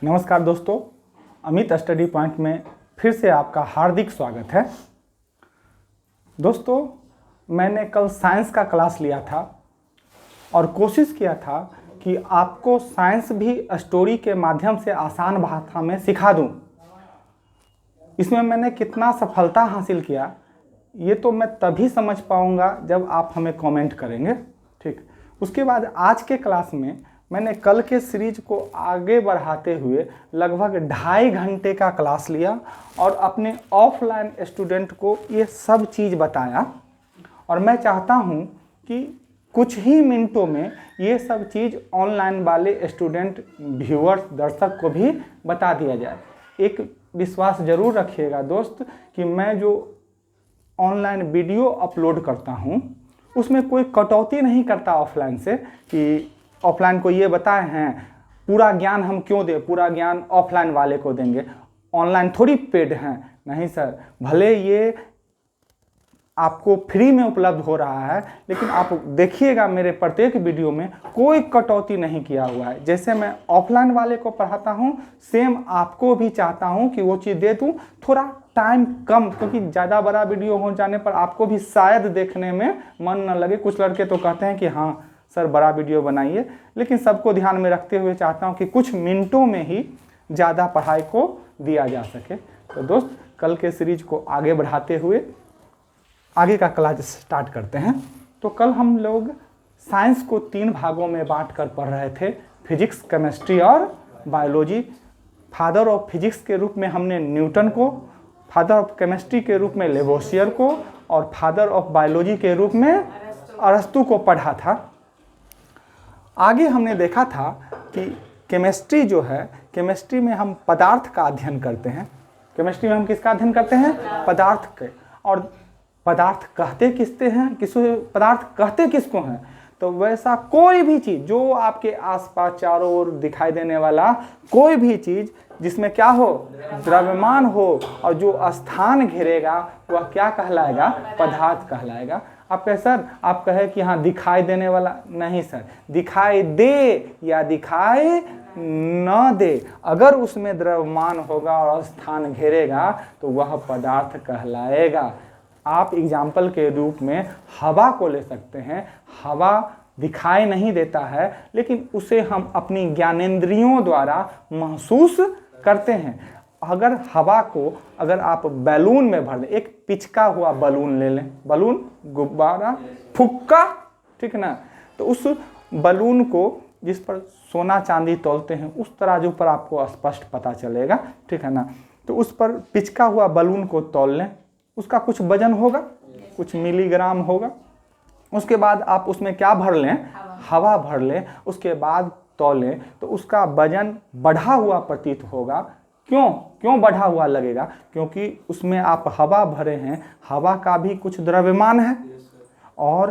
नमस्कार दोस्तों, Amit study point में फिर से आपका हार्दिक स्वागत है। दोस्तों, मैंने कल साइंस का क्लास लिया था और कोशिश किया था कि आपको साइंस भी स्टोरी के माध्यम से आसान भाषा में सिखा दूं। इसमें मैंने कितना सफलता हासिल किया ये तो मैं तभी समझ पाऊंगा जब आप हमें कमेंट करेंगे। ठीक, उसके बाद आज के क्लास में मैंने कल के सीरीज को आगे बढ़ाते हुए लगभग 2.5 घंटे का क्लास लिया और अपने ऑफलाइन स्टूडेंट को ये सब चीज़ बताया। और मैं चाहता हूँ कि कुछ ही मिनटों में ये सब चीज़ ऑनलाइन वाले स्टूडेंट, व्यूअर्स, दर्शक को भी बता दिया जाए। एक विश्वास ज़रूर रखिएगा दोस्त कि मैं जो ऑनलाइन वीडियो अपलोड करता हूँ उसमें कोई कटौती नहीं करता ऑफलाइन से कि ऑफलाइन को ये बताए हैं पूरा ज्ञान हम क्यों दें, पूरा ज्ञान ऑफलाइन वाले को देंगे, ऑनलाइन थोड़ी पेड हैं। नहीं सर, भले ये आपको फ्री में उपलब्ध हो रहा है लेकिन आप देखिएगा मेरे प्रत्येक वीडियो में कोई कटौती नहीं किया हुआ है। जैसे मैं ऑफलाइन वाले को पढ़ाता हूँ सेम आपको भी चाहता हूँ कि वो चीज़ दे दूँ। थोड़ा टाइम कम, क्योंकि ज़्यादा बड़ा वीडियो हो जाने पर आपको भी शायद देखने में मन न लगे। कुछ लड़के तो कहते हैं कि हाँ सर बड़ा वीडियो बनाइए, लेकिन सबको ध्यान में रखते हुए चाहता हूँ कि कुछ मिनटों में ही ज़्यादा पढ़ाई को दिया जा सके। तो दोस्त, कल के सीरीज को आगे बढ़ाते हुए आगे का क्लास स्टार्ट करते हैं। तो कल हम लोग साइंस को 3 भागों में बांट कर पढ़ रहे थे, फिजिक्स, केमिस्ट्री और बायोलॉजी। फादर ऑफ फिजिक्स के रूप में हमने न्यूटन को, फादर ऑफ केमिस्ट्री के रूप में लेवोसियर को और फादर ऑफ बायोलॉजी के रूप में अरस्तु को पढ़ा था। आगे हमने देखा था कि केमिस्ट्री जो है, केमिस्ट्री में हम पदार्थ का अध्ययन करते हैं। केमिस्ट्री में हम किसका अध्ययन करते हैं? पदार्थ के। और पदार्थ कहते किसको हैं? तो वैसा कोई भी चीज़ जो आपके आसपास चारों ओर दिखाई देने वाला कोई भी चीज़ जिसमें क्या हो, द्रव्यमान हो और जो स्थान घेरेगा वह क्या कहलाएगा? पदार्थ कहलाएगा। आप कहे सर, आप कहे कि हाँ दिखाई देने वाला, नहीं सर, दिखाई दे या दिखाई न दे, अगर उसमें द्रव्यमान होगा और स्थान घेरेगा तो वह पदार्थ कहलाएगा। आप एग्जाम्पल के रूप में हवा को ले सकते हैं। हवा दिखाई नहीं देता है लेकिन उसे हम अपनी ज्ञानेंद्रियों द्वारा महसूस करते हैं। अगर हवा को अगर आप बैलून में भर दें, एक पिचका हुआ बैलून ले लें, बैलून, गुब्बारा, फुक्का, ठीक ना, तो उस बैलून को जिस पर सोना चांदी तौलते हैं उस तराजू पर आपको स्पष्ट पता चलेगा, ठीक है ना। तो उस पर पिचका हुआ बैलून को तौल लें, उसका कुछ वजन होगा, कुछ मिलीग्राम होगा। उसके बाद आप उसमें क्या भर लें? हवा भर लें, उसके बाद तौलें तो उसका वजन बढ़ा हुआ प्रतीत होगा। क्यों बढ़ा हुआ लगेगा? क्योंकि उसमें आप हवा भरे हैं, हवा का भी कुछ द्रव्यमान है। और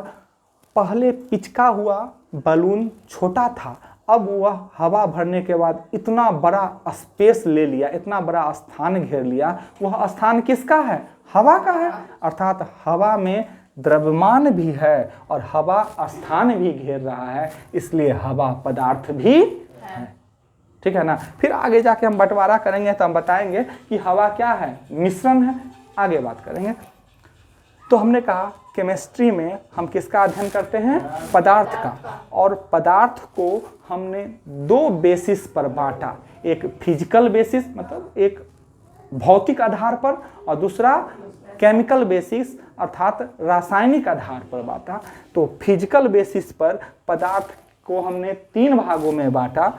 पहले पिचका हुआ बैलून छोटा था, अब वह हवा भरने के बाद इतना बड़ा स्पेस ले लिया, इतना बड़ा स्थान घेर लिया। वह स्थान किसका है? हवा का है। अर्थात हवा में द्रव्यमान भी है और हवा स्थान भी घेर रहा है, इसलिए हवा पदार्थ भी है, ठीक है ना। फिर आगे जाके हम बंटवारा करेंगे तो हम बताएंगे कि हवा क्या है, मिश्रण है, आगे बात करेंगे। तो हमने कहा केमिस्ट्री में हम किसका अध्ययन करते हैं? पदार्थ का। और पदार्थ को हमने 2 बेसिस पर बांटा, एक फिजिकल बेसिस मतलब एक भौतिक आधार पर और दूसरा केमिकल बेसिस अर्थात रासायनिक आधार पर बांटा। तो फिजिकल बेसिस पर पदार्थ को हमने 3 भागों में बांटा,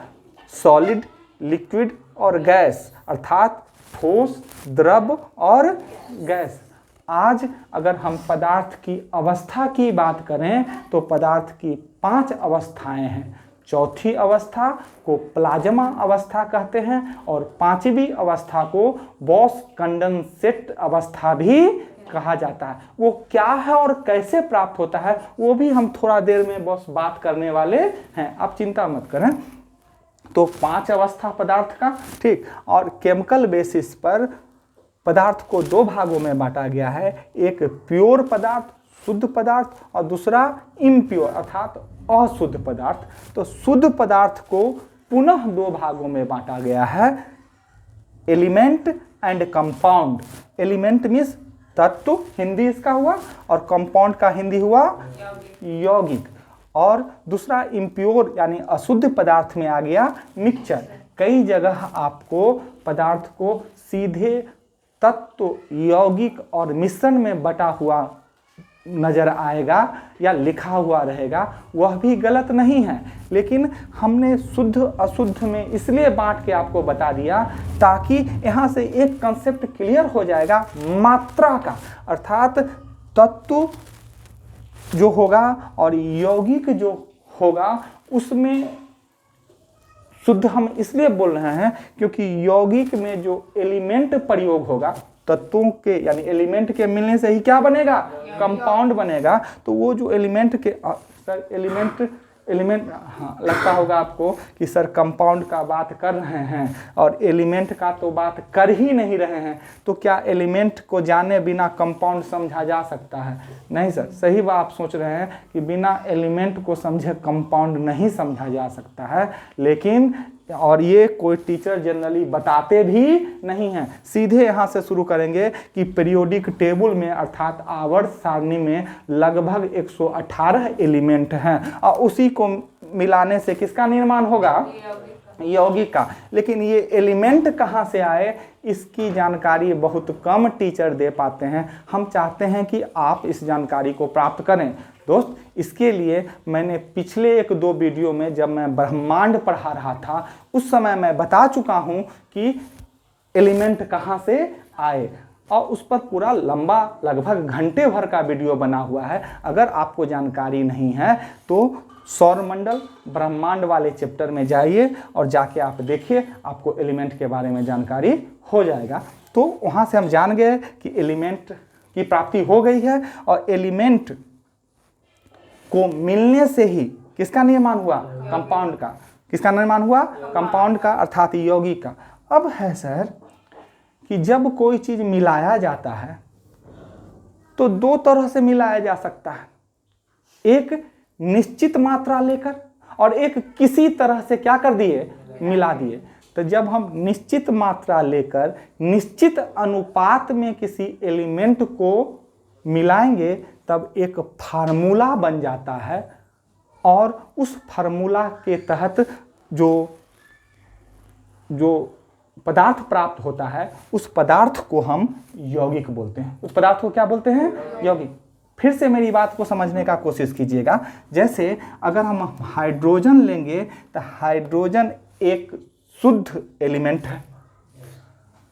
सॉलिड, लिक्विड और गैस, अर्थात ठोस, द्रव और गैस। आज अगर हम पदार्थ की अवस्था की बात करें तो पदार्थ की 5 अवस्थाएं हैं। चौथी अवस्था को प्लाज्मा अवस्था कहते हैं और 5वीं अवस्था को बॉस कंडेंसेट अवस्था भी कहा जाता है। वो क्या है और कैसे प्राप्त होता है वो भी हम थोड़ा देर में बस बात करने वाले हैं, आप चिंता मत करें। तो 5 अवस्था पदार्थ का, ठीक। और केमिकल बेसिस पर पदार्थ को 2 भागों में बांटा गया है, एक प्योर पदार्थ, शुद्ध पदार्थ और दूसरा इम्प्योर अर्थात अशुद्ध पदार्थ। तो शुद्ध पदार्थ को पुनः दो भागों में बांटा गया है, element and compound. Element means तत्व, हिंदी इसका हुआ, और कंपाउंड का हिंदी हुआ यौगिक। और दूसरा इम्प्योर यानी अशुद्ध पदार्थ में आ गया मिक्सचर। कई जगह आपको पदार्थ को सीधे तत्व, यौगिक और मिश्रण में बटा हुआ नजर आएगा या लिखा हुआ रहेगा, वह भी गलत नहीं है, लेकिन हमने शुद्ध अशुद्ध में इसलिए बांट के आपको बता दिया ताकि यहाँ से एक कंसेप्ट क्लियर हो जाएगा मात्रा का, अर्थात तत्व जो होगा और यौगिक जो होगा उसमें शुद्ध हम इसलिए बोल रहे हैं क्योंकि यौगिक में जो एलिमेंट प्रयोग होगा, तत्वों के यानी एलिमेंट के मिलने से ही क्या बनेगा, कंपाउंड बनेगा। तो वो जो एलिमेंट के सर एलिमेंट हाँ लगता होगा आपको कि सर कंपाउंड का बात कर रहे हैं और एलिमेंट का तो बात कर ही नहीं रहे हैं, तो क्या एलिमेंट को जाने बिना कंपाउंड समझा जा सकता है? नहीं सर, सही बात आप सोच रहे हैं कि बिना एलिमेंट को समझे कंपाउंड नहीं समझा जा सकता है, लेकिन और ये कोई टीचर जनरली बताते भी नहीं हैं। सीधे यहाँ से शुरू करेंगे कि पीरियोडिक टेबल में अर्थात आवर्त सारणी में लगभग 118 एलिमेंट हैं और उसी को मिलाने से किसका निर्माण होगा, यौगिक का। लेकिन ये एलिमेंट कहाँ से आए इसकी जानकारी बहुत कम टीचर दे पाते हैं। हम चाहते हैं कि आप इस जानकारी को प्राप्त करें। दोस्त, इसके लिए मैंने पिछले 1-2 वीडियो में जब मैं ब्रह्मांड पढ़ा रहा था उस समय मैं बता चुका हूँ कि एलिमेंट कहाँ से आए और उस पर पूरा लंबा लगभग घंटे भर का वीडियो बना हुआ है। अगर आपको जानकारी नहीं है तो सौरमंडल ब्रह्मांड वाले चैप्टर में जाइए और जाके आप देखिए, आपको एलिमेंट के बारे में जानकारी हो जाएगा। तो वहाँ से हम जान गए कि एलिमेंट की प्राप्ति हो गई है और एलिमेंट को मिलने से ही किसका निर्माण हुआ, कंपाउंड का। किसका निर्माण हुआ, कंपाउंड का अर्थात यौगिक का। अब है सर कि जब कोई चीज मिलाया जाता है तो 2 तरह से मिलाया जा सकता है, एक निश्चित मात्रा लेकर और एक किसी तरह से क्या कर दिए, मिला दिए। तो जब हम निश्चित मात्रा लेकर निश्चित अनुपात में किसी एलिमेंट को मिलाएंगे तब एक फार्मूला बन जाता है और उस फार्मूला के तहत जो पदार्थ प्राप्त होता है उस पदार्थ को हम यौगिक बोलते हैं। उस पदार्थ को क्या बोलते हैं, यौगिक। फिर से मेरी बात को समझने का कोशिश कीजिएगा। जैसे अगर हम हाइड्रोजन लेंगे तो हाइड्रोजन एक शुद्ध एलिमेंट है।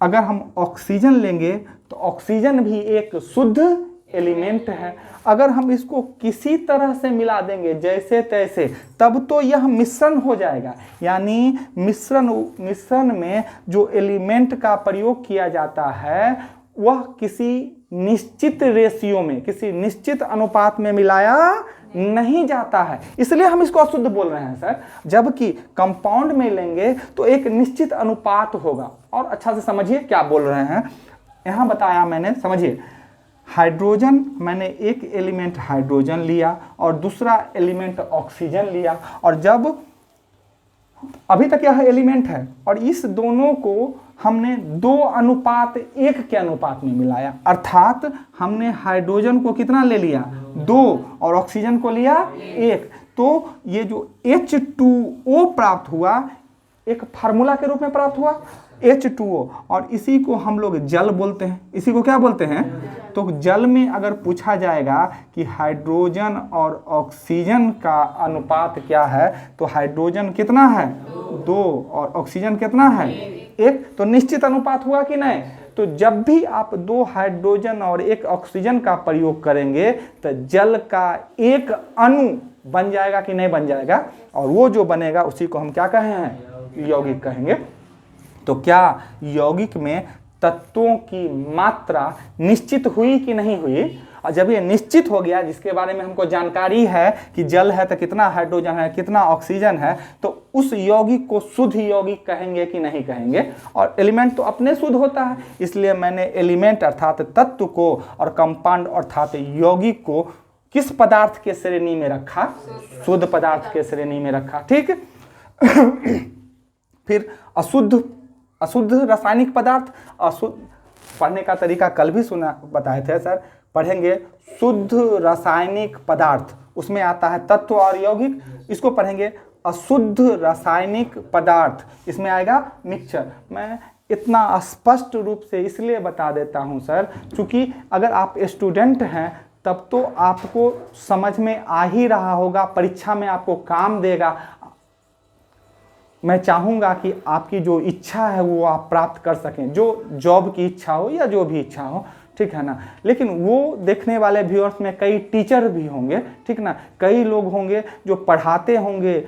अगर हम ऑक्सीजन लेंगे तो ऑक्सीजन भी एक शुद्ध एलिमेंट है। अगर हम इसको किसी तरह से मिला देंगे जैसे तैसे तब तो यह मिश्रण हो जाएगा। यानी मिश्रण में जो एलिमेंट का प्रयोग किया जाता है वह किसी निश्चित रेशियो में, किसी निश्चित अनुपात में मिलाया नहीं जाता है, इसलिए हम इसको अशुद्ध बोल रहे हैं सर। जबकि कंपाउंड में लेंगे तो एक निश्चित अनुपात होगा। और अच्छा से समझिए क्या बोल रहे हैं, यहाँ बताया मैंने, समझिए। हाइड्रोजन, मैंने एक एलिमेंट हाइड्रोजन लिया और दूसरा एलिमेंट ऑक्सीजन लिया, और जब अभी तक यह एलिमेंट है और इस दोनों को हमने 2:1 के अनुपात में मिलाया, अर्थात हमने हाइड्रोजन को कितना ले लिया, 2, और ऑक्सीजन को लिया 1। तो ये जो H2O प्राप्त हुआ एक फार्मूला के रूप में प्राप्त हुआ, H2O, और इसी को हम लोग जल बोलते हैं। इसी को क्या बोलते हैं? तो जल में अगर पूछा जाएगा कि हाइड्रोजन और ऑक्सीजन का अनुपात क्या है तो हाइड्रोजन कितना है, 2, और ऑक्सीजन कितना है, 1। तो निश्चित अनुपात हुआ कि नहीं? तो जब भी आप 2 हाइड्रोजन और 1 ऑक्सीजन का प्रयोग करेंगे तो जल का एक अणु बन जाएगा कि नहीं बन जाएगा, और वो जो बनेगा उसी को हम क्या कहे हैं, यौगिक कहेंगे। तो क्या यौगिक में तत्वों की मात्रा निश्चित हुई कि नहीं हुई? और जब ये निश्चित हो गया, जिसके बारे में हमको जानकारी है कि जल है तो कितना हाइड्रोजन है, कितना ऑक्सीजन है, तो उस यौगिक को शुद्ध यौगिक कहेंगे कि नहीं कहेंगे? और एलिमेंट तो अपने शुद्ध होता है, इसलिए मैंने एलिमेंट अर्थात तत्व को और कंपाउंड अर्थात यौगिक को किस पदार्थ के श्रेणी में रखा? शुद्ध पदार्थ के श्रेणी में रखा। ठीक। फिर अशुद्ध रासायनिक पदार्थ। अशुद्ध पढ़ने का तरीका कल भी बताए थे सर। पढ़ेंगे शुद्ध रासायनिक पदार्थ, उसमें आता है तत्व और यौगिक। इसको पढ़ेंगे अशुद्ध रासायनिक पदार्थ, इसमें आएगा मिक्सचर। मैं इतना स्पष्ट रूप से इसलिए बता देता हूं सर, क्योंकि अगर आप स्टूडेंट हैं तब तो आपको समझ में आ ही रहा होगा, परीक्षा में आपको काम देगा। मैं चाहूँगा कि आपकी जो इच्छा है वो आप प्राप्त कर सकें, जो जॉब की इच्छा हो या जो भी इच्छा हो, ठीक है ना। लेकिन वो देखने वाले व्यूअर्स में कई टीचर भी होंगे, ठीक ना, कई लोग होंगे जो पढ़ाते होंगे,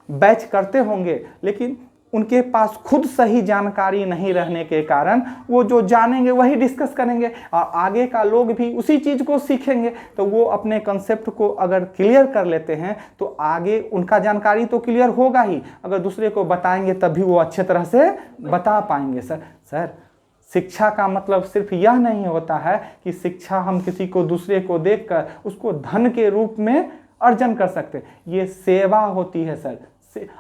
बैच करते होंगे, लेकिन उनके पास खुद सही जानकारी नहीं रहने के कारण वो जो जानेंगे वही डिस्कस करेंगे और आगे का लोग भी उसी चीज़ को सीखेंगे। तो वो अपने कंसेप्ट को अगर क्लियर कर लेते हैं तो आगे उनका जानकारी तो क्लियर होगा ही, अगर दूसरे को बताएंगे तब भी वो अच्छे तरह से बता पाएंगे। सर शिक्षा का मतलब सिर्फ यह नहीं होता है कि शिक्षा हम किसी को दूसरे को देखकर उसको धन के रूप में अर्जन कर सकते, ये सेवा होती है सर।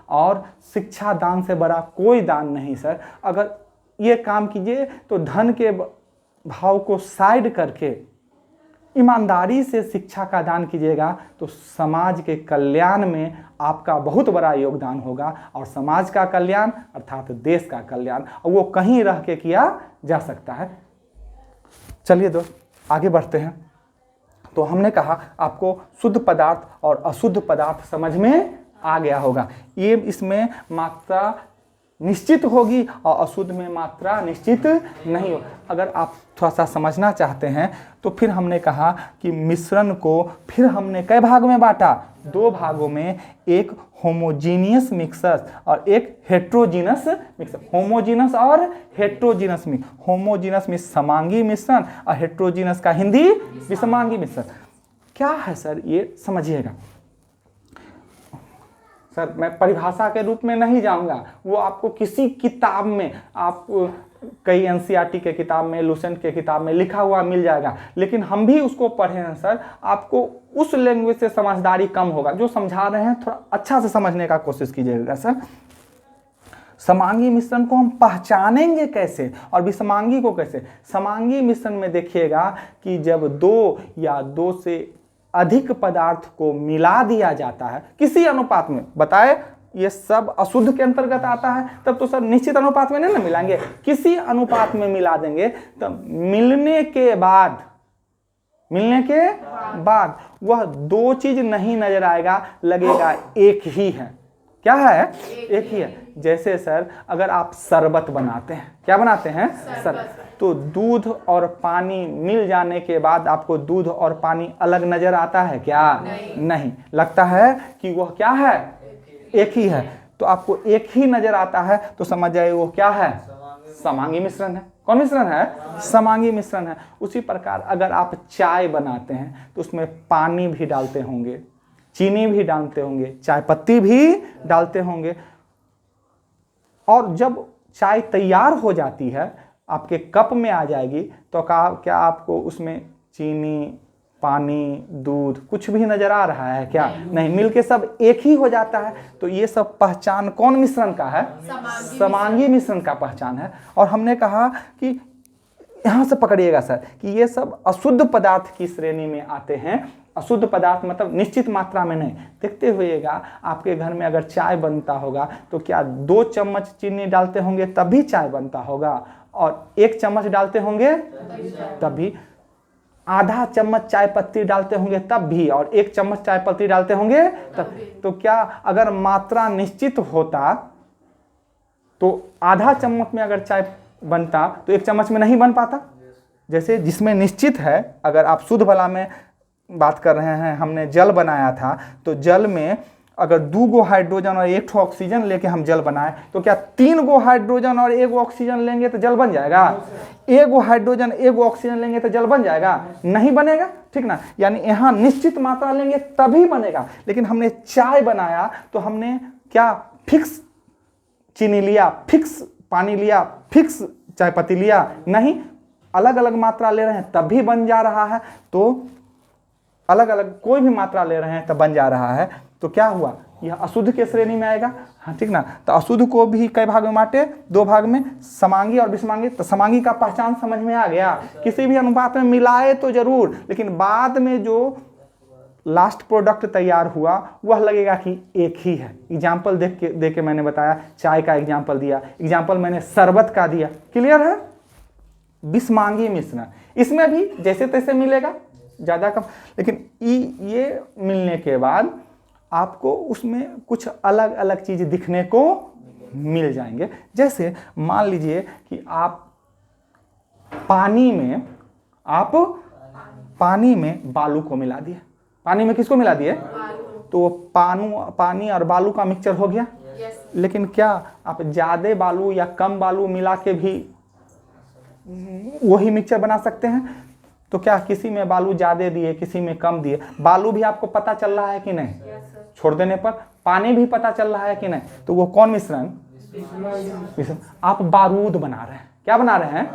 और शिक्षा दान से बड़ा कोई दान नहीं सर। अगर ये काम कीजिए तो धन के भाव को साइड करके ईमानदारी से शिक्षा का दान कीजिएगा तो समाज के कल्याण में आपका बहुत बड़ा योगदान होगा। और समाज का कल्याण अर्थात देश का कल्याण, और वो कहीं रह के किया जा सकता है। चलिए दोस्त आगे बढ़ते हैं। तो हमने कहा आपको शुद्ध पदार्थ और अशुद्ध पदार्थ समझ में आ गया होगा। ये इसमें मात्रा निश्चित होगी और अशुद्ध में मात्रा निश्चित नहीं हो। अगर आप थोड़ा सा समझना चाहते हैं तो फिर हमने कहा कि मिश्रण को फिर हमने कई भाग में बांटा, 2 भागों में, एक होमोजीनियस मिक्सर और एक हेट्रोजीनस मिक्सर। होमोजीनस और हेट्रोजीनस मिक्स, होमोजीनस में समांगी मिश्रण और हेट्रोजीनस का हिंदी विषमांगी मिश्रण। क्या है सर ये समझिएगा सर। मैं परिभाषा के रूप में नहीं जाऊंगा, वो आपको किसी किताब में, आप कई एनसीईआरटी के किताब में, लुसेंट के किताब में लिखा हुआ मिल जाएगा। लेकिन हम भी उसको पढ़े हैं सर, आपको उस लैंग्वेज से समझदारी कम होगा। जो समझा रहे हैं थोड़ा अच्छा से समझने का कोशिश कीजिएगा सर। समांगी मिश्रण को हम पहचानेंगे कैसे और विषमांगी को कैसे? समांगी मिश्रण में देखिएगा कि जब 2 या 2 से अधिक पदार्थ को मिला दिया जाता है किसी अनुपात में, बताए ये सब अशुद्ध के अंतर्गत आता है, तब तो सर निश्चित अनुपात में नहीं ना मिलाएंगे, किसी अनुपात में मिला देंगे। तब मिलने के बाद वह 2 चीज नहीं नजर आएगा, लगेगा एक ही है। क्या है? एक ही है। जैसे सर अगर आप शरबत बनाते हैं, क्या बनाते हैं? शरबत। तो दूध और पानी मिल जाने के बाद आपको दूध और पानी अलग नजर आता है क्या? नहीं। लगता है कि वह क्या है? एक ही है। तो आपको एक ही नजर आता है तो समझ जाइए वो क्या है? समांगी मिश्रण है। कौन मिश्रण है? समांगी मिश्रण है। उसी प्रकार अगर आप चाय बनाते हैं तो उसमें पानी भी डालते होंगे, चीनी भी डालते होंगे, चाय पत्ती भी डालते होंगे, और जब चाय तैयार हो जाती है आपके कप में आ जाएगी तो क्या आपको उसमें चीनी, पानी, दूध कुछ भी नजर आ रहा है क्या? नहीं। मिलके सब एक ही हो जाता है। तो ये सब पहचान कौन मिश्रण का है? समांगी मिश्रण का पहचान है। और हमने कहा कि यहाँ से पकड़िएगा सर कि ये सब अशुद्ध पदार्थ की श्रेणी में आते हैं। अशुद्ध पदार्थ मतलब निश्चित मात्रा में नहीं। देखते हुएगा आपके घर में अगर चाय बनता होगा तो क्या 2 चम्मच चीनी डालते होंगे तभी चाय बनता होगा, और 1 चम्मच डालते होंगे तभी, आधा चम्मच चाय पत्ती डालते होंगे तब भी, और 1 चम्मच चाय पत्ती डालते होंगे तब। तो क्या अगर मात्रा निश्चित होता तो आधा चम्मच में अगर चाय बनता तो 1 चम्मच में नहीं बन पाता? जैसे जिसमें निश्चित है, अगर आप शुद्ध वाला में बात कर रहे हैं, हमने जल बनाया था तो जल में अगर 2 गो हाइड्रोजन और 1 ऑक्सीजन लेके हम जल बनाए तो क्या 3 गो हाइड्रोजन और 1 ऑक्सीजन लेंगे तो जल बन जाएगा? 1 गो हाइड्रोजन 1 ऑक्सीजन लेंगे तो जल बन जाएगा? नहीं बनेगा, ठीक ना। यानी यहाँ निश्चित मात्रा लेंगे तभी बनेगा। लेकिन हमने चाय बनाया तो हमने क्या फिक्स चीनी लिया, फिक्स पानी लिया, फिक्स चाय पत्ती लिया? नहीं, अलग अलग मात्रा ले रहे हैं तब भी बन जा रहा है। तो अलग अलग कोई भी मात्रा ले रहे हैं तब बन जा रहा है। तो क्या हुआ? यह अशुद्ध के श्रेणी में आएगा। हाँ ठीक ना। तो अशुद्ध को भी कई भाग में बांटे, 2 भाग में, समांगी और विषमांगी। तो समांगी का पहचान समझ में आ गया। किसी भी अनुपात में मिलाए तो जरूर, लेकिन बाद में जो लास्ट प्रोडक्ट तैयार हुआ वह लगेगा कि एक ही है। एग्जाम्पल दे के मैंने बताया, चाय का एग्जाम्पल दिया, एग्जाम्पल मैंने शरबत का दिया। क्लियर है। विषमांगी मिश्रण, इसमें भी जैसे तैसे मिलेगा, ज़्यादा कम, लेकिन ये मिलने के बाद आपको उसमें कुछ अलग अलग चीज़ दिखने को मिल जाएंगे। जैसे मान लीजिए कि आप पानी में बालू को मिला दिए। पानी में किसको मिला दिए? तो पानी और बालू का मिक्सचर हो गया। लेकिन क्या आप ज़्यादा बालू या कम बालू मिला के भी वही मिक्सचर बना सकते हैं? तो क्या किसी में बालू ज़्यादा दिए, किसी में कम दिए, बालू भी आपको पता चल रहा है कि नहीं? छोड़ देने पर पानी भी पता चल रहा है कि नहीं? तो वो कौन मिश्रण? आप बारूद बना रहे हैं। क्या बना रहे हैं?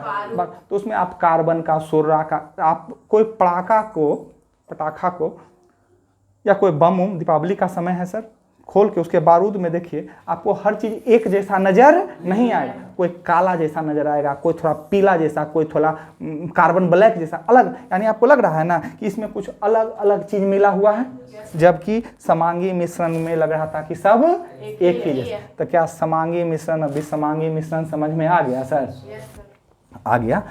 तो उसमें आप कार्बन का, सोर्रा का, आप कोई पटाखा को या कोई बम दीपावली का समय है सर, खोल के उसके बारूद में देखिए, आपको हर चीज़ एक जैसा नज़र नहीं आएगा। कोई काला जैसा नज़र आएगा, कोई थोड़ा पीला जैसा, कोई थोड़ा कार्बन ब्लैक जैसा अलग। यानी आपको लग रहा है ना कि इसमें कुछ अलग अलग चीज़ मिला हुआ है, जबकि समांगी मिश्रण में लग रहा था कि सब एक ही जैसा। तो क्या समांगी मिश्रण और विषमांगी मिश्रण समझ में आ गया सर? आ गया।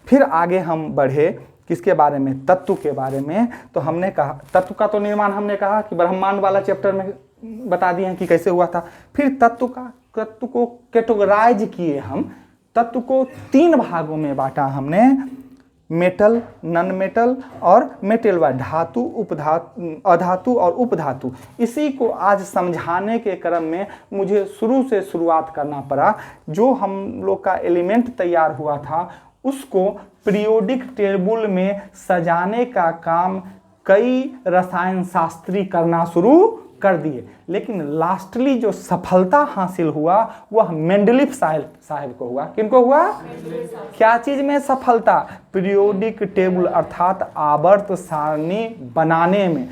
फिर आगे हम बढ़े किसके बारे में? तत्व के बारे में। तो हमने कहा तत्व का तो निर्माण हमने कहा कि ब्रह्मांड वाला चैप्टर में बता दिए हैं कि कैसे हुआ था। फिर तत्व को कैटेगराइज किए हम। तत्व को 3 भागों में बांटा हमने, मेटल, नॉन मेटल और मेटल व धातु, अधातु और उपधातु। इसी को आज समझाने के क्रम में मुझे शुरू से शुरुआत करना पड़ा। जो हम लोग का एलिमेंट तैयार हुआ था उसको पीरियोडिक टेबल में सजाने का काम कई रसायन शास्त्री करना शुरू कर दिए, लेकिन लास्टली जो सफलता हासिल हुआ वह मेंडलीफ साहब को हुआ। किनको हुआ? क्या चीज में सफलता? पीरियोडिक टेबल अर्थात आवर्त सारणी बनाने में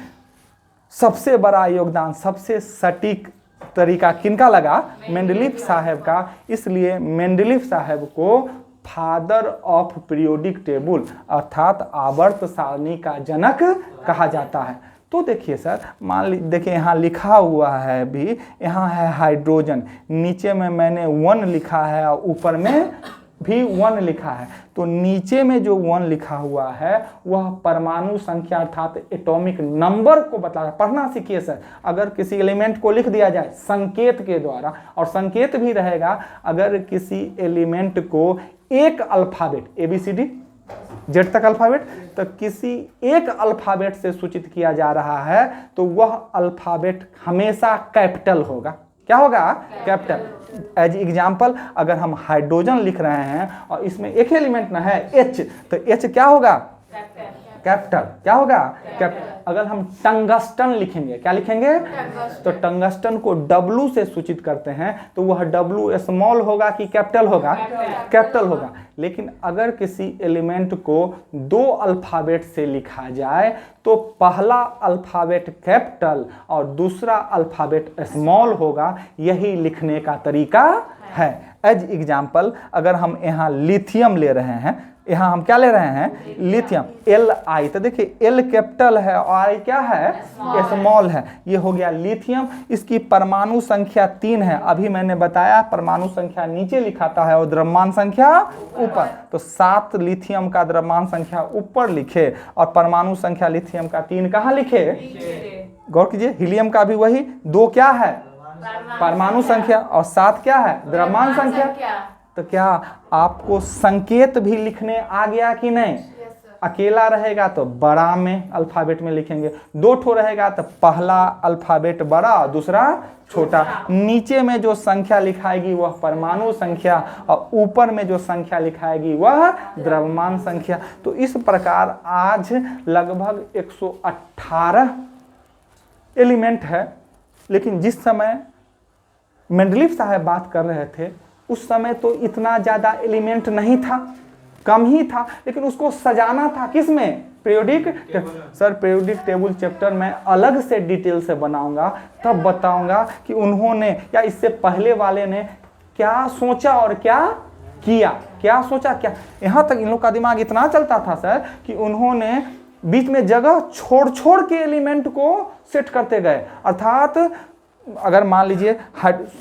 सबसे बड़ा योगदान, सबसे सटीक तरीका किनका लगा? मेंडलीफ साहब का। इसलिए मेंडलीफ साहब को फादर ऑफ पीरियोडिक टेबल अर्थात आवर्त सारणी का जनक कहा जाता है। तो देखिए सर, मान लीजिए, देखिए यहाँ लिखा हुआ है भी, यहाँ है हाइड्रोजन, नीचे में मैंने 1 लिखा है और ऊपर में भी 1 लिखा है। तो नीचे में जो 1 लिखा हुआ है वह परमाणु संख्या अर्थात एटॉमिक नंबर को बता रहा है। पढ़ना सीखिए सर। अगर किसी एलिमेंट को लिख दिया जाए संकेत के द्वारा, और संकेत भी रहेगा, अगर किसी एलिमेंट को एक अल्फाबेट ABCD जेड तक अल्फाबेट, तो किसी एक अल्फाबेट से सूचित किया जा रहा है तो वह अल्फाबेट हमेशा कैपिटल होगा। क्या होगा? कैपिटल। एज एग्जाम्पल, अगर हम हाइड्रोजन लिख रहे हैं और इसमें एक एलिमेंट ना है H, तो H क्या होगा? कैपिटल। क्या होगा? कैपिटल। अगर हम टंगस्टन लिखेंगे, क्या लिखेंगे? तो टंगस्टन को W से सूचित करते हैं, तो वह W स्मॉल होगा कि कैपिटल होगा? कैपिटल होगा। लेकिन अगर किसी एलिमेंट को 2 अल्फाबेट से लिखा जाए तो पहला अल्फाबेट कैपिटल और दूसरा अल्फाबेट स्मॉल होगा। यही लिखने का तरीका है। एज एग्जाम्पल, अगर हम यहाँ लिथियम ले रहे हैं, यहाँ हम क्या ले रहे हैं? Lithium, Li। तो देखिए L कैपिटल है और I क्या है? स्मॉल है। ये हो गया लिथियम। इसकी परमाणु संख्या 3 है। अभी मैंने बताया परमाणु संख्या नीचे लिखाता है और द्रव्यमान संख्या ऊपर। तो 7 लिथियम का द्रव्यमान संख्या ऊपर लिखे और परमाणु संख्या लिथियम का 3 कहाँ लिखे? गौर कीजिए, हीलियम का भी वही 2 क्या है? परमाणु संख्या और 7 क्या है? द्रव्यमान संख्या। तो क्या आपको संकेत भी लिखने आ गया कि नहीं? अकेला रहेगा तो बड़ा में अल्फाबेट में लिखेंगे, 2 ठो रहेगा तो पहला अल्फाबेट बड़ा, दूसरा छोटा। नीचे में जो संख्या लिखाएगी वह परमाणु संख्या और ऊपर में जो संख्या लिखाएगी वह द्रव्यमान संख्या। तो इस प्रकार आज लगभग 118 एलिमेंट है। लेकिन जिस समय मेंडलीफ साहब बात कर रहे थे उस समय तो इतना ज़्यादा एलिमेंट नहीं था, कम ही था, लेकिन उसको सजाना था किस में? Periodic sir periodic table chapter मैं अलग से डिटेल से बनाऊंगा, तब बताऊंगा कि उन्होंने या इससे पहले वाले ने क्या सोचा और क्या किया, क्या सोचा क्या। यहाँ तक इन लोग का दिमाग इतना चलता था सर कि उन्होंने बीच में जगह छोड़ छोड़ के एलिमेंट को सेट करते गए। अर्थात अगर मान लीजिए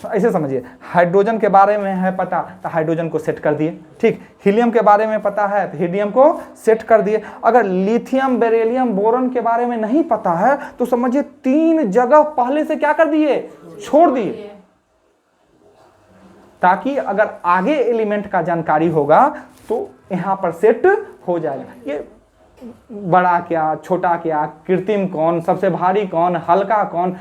ऐसे समझिए, हाइड्रोजन के बारे में है पता तो हाइड्रोजन को सेट कर दिए, ठीक। हीलियम के बारे में पता है तो हीलियम को सेट कर दिए। अगर लिथियम, बेरिलियम, बोरॉन के बारे में नहीं पता है तो समझिए 3 जगह पहले से क्या कर दिए, छोड़ दिए, ताकि अगर आगे एलिमेंट का जानकारी होगा तो यहां पर सेट हो जाएगा। ये बड़ा क्या, छोटा क्या, कृत्रिम कौन, सबसे भारी कौन, हल्का कौन,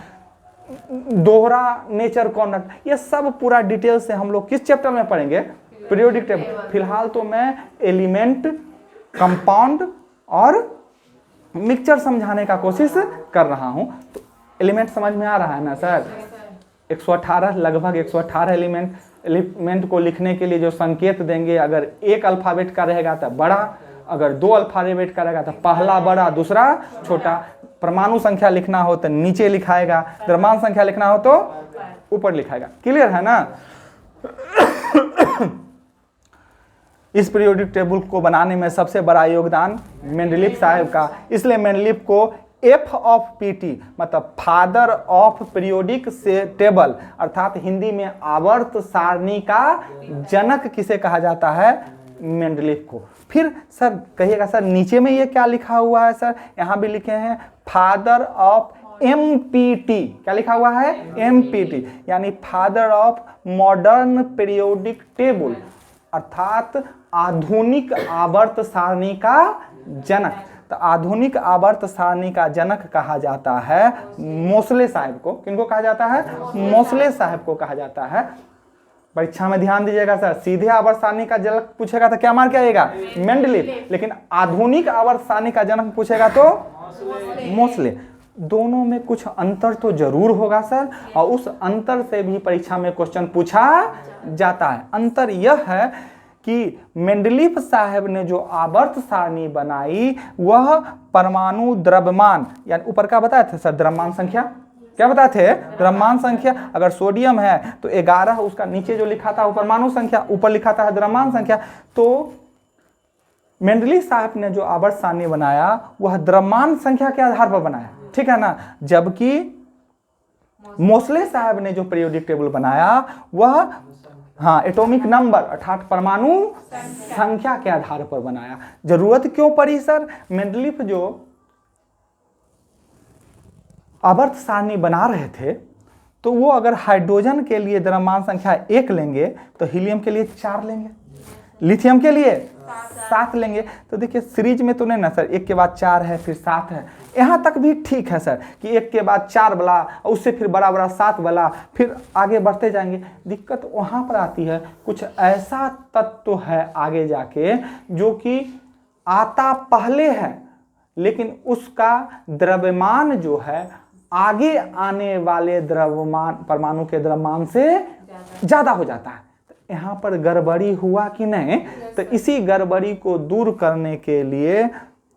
दोहरा नेचर कौन, ये सब पूरा डिटेल से हम लोग किस चैप्टर में पढ़ेंगे, पीरियोडिक टेबल। फिलहाल तो मैं एलिमेंट, कंपाउंड और मिक्सचर समझाने का कोशिश कर रहा हूं। तो एलिमेंट समझ में आ रहा है ना सर? 118 लगभग 118 एलिमेंट को लिखने के लिए जो संकेत देंगे, अगर एक अल्फाबेट का रहेगा तो बड़ा, अगर 2 अल्फाबेट का रहेगा तो पहला बड़ा दूसरा छोटा। परमाणु संख्या लिखना हो तो नीचे लिखाएगा, द्रव्यमान संख्या लिखना हो तो ऊपर लिखाएगा। क्लियर है ना? इस पीरियोडिक टेबल को बनाने में सबसे बड़ा योगदान मेंडलीफ साहब का, इसलिए मेंडलीफ को एफ ऑफ पीटी मतलब फादर ऑफ पीरियोडिक से टेबल, अर्थात हिंदी में आवर्त सारणी का जनक किसे कहा जाता है, मेंडलीफ को। फिर सर कहिएगा सर नीचे में ये क्या लिखा हुआ है सर? यहाँ भी लिखे हैं फादर ऑफ एमपीटी, क्या लिखा हुआ है, एमपीटी, यानी father of modern periodic table, अर्थात आधुनिक आवर्त सारणी का जनक। तो आधुनिक आवर्त सारणी का जनक कहा जाता है मोसले साहब को। किनको कहा जाता है? मोसले साहब को कहा जाता है। परीक्षा में ध्यान दीजिएगा सर, सीधे आवर्त सारणी का जनक पूछेगा तो क्या मार के आएगा, मेंडलीफ, लेकिन आधुनिक आवर्त सारणी का जनक पूछेगा तो मोसले। दोनों में कुछ अंतर तो जरूर होगा सर, और उस अंतर से भी परीक्षा में क्वेश्चन पूछा जाता है। अंतर यह है कि मेंडलीफ साहब ने जो आवर्त सारणी बनाई वह परमाणु द्रव्यमान, यानी ऊपर का बताया था सर, द्रव्यमान संख्या, क्या बताए थे, द्रव्यमान संख्या। अगर सोडियम है तो 11, उसका नीचे जो लिखा था वो परमाणु संख्या, ऊपर लिखा था द्रव्यमान संख्या। तो मेंडलीफ साहब ने जो आवर्त सारणी बनाया वह द्रव्यमान संख्या के आधार पर बनाया, ठीक है ना। जबकि मोसले साहब ने जो पीरियोडिक टेबल बनाया वह एटॉमिक नंबर अर्थात परमाणु संख्या के आधार पर बनाया। जरूरत क्यों पड़ी सर? मेंडलीफ जो आवर्त सारणी बना रहे थे तो वो अगर हाइड्रोजन के लिए द्रव्यमान संख्या 1 लेंगे तो हीलियम के लिए 4 लेंगे, लिथियम के लिए 7 लेंगे। तो देखिए सीरीज में तो नहीं ना सर, 1 के बाद 4 है फिर 7 है, यहाँ तक भी ठीक है सर कि 1 के बाद 4 वाला, उससे फिर बड़ा बड़ा 7 वाला, फिर आगे बढ़ते जाएंगे। दिक्कत वहाँ पर आती है कुछ ऐसा तत्व है आगे जाके जो कि आता पहले है लेकिन उसका द्रव्यमान जो है आगे आने वाले द्रव्यमान, परमाणु के द्रव्यमान से ज्यादा हो जाता है। यहाँ पर गड़बड़ी हुआ कि नहीं? तो इसी गड़बड़ी को दूर करने के लिए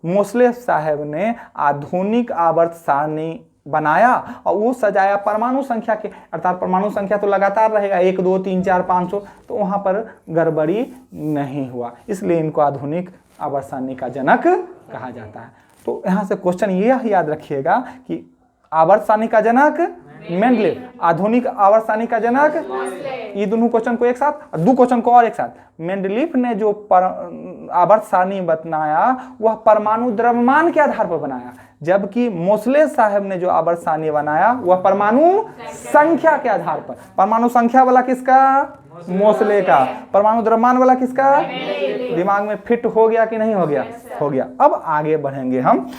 मोसले साहब ने आधुनिक आवर्त सारणी बनाया और वो सजाया परमाणु संख्या के, अर्थात परमाणु संख्या तो लगातार रहेगा 1 2 3 4 500, तो वहाँ पर गड़बड़ी नहीं हुआ, इसलिए इनको आधुनिक आवर्त सारणी का जनक कहा जाता है। तो यहाँ से क्वेश्चन यह याद रखिएगा कि आवर्त सारणी का जनक मेंडलीफ, आधुनिक आवर्त सारणी का जनक, ये दोनों क्वेश्चन को एक साथ और 2 क्वेश्चन को और एक साथ। मेंडलीफ ने जो आवर्त सारणी बनाया वह परमाणु द्रव्यमान के आधार पर बनाया, जबकि मोसले साहब ने जो आवर्त सारणी बनाया वह परमाणु संख्या के आधार पर। परमाणु संख्या वाला किसका? मोसले का। परमाणु द्रव्यमान वाला किसका? दिमाग में फिट हो गया कि नहीं हो गया? हो गया। अब आगे बढ़ेंगे हम।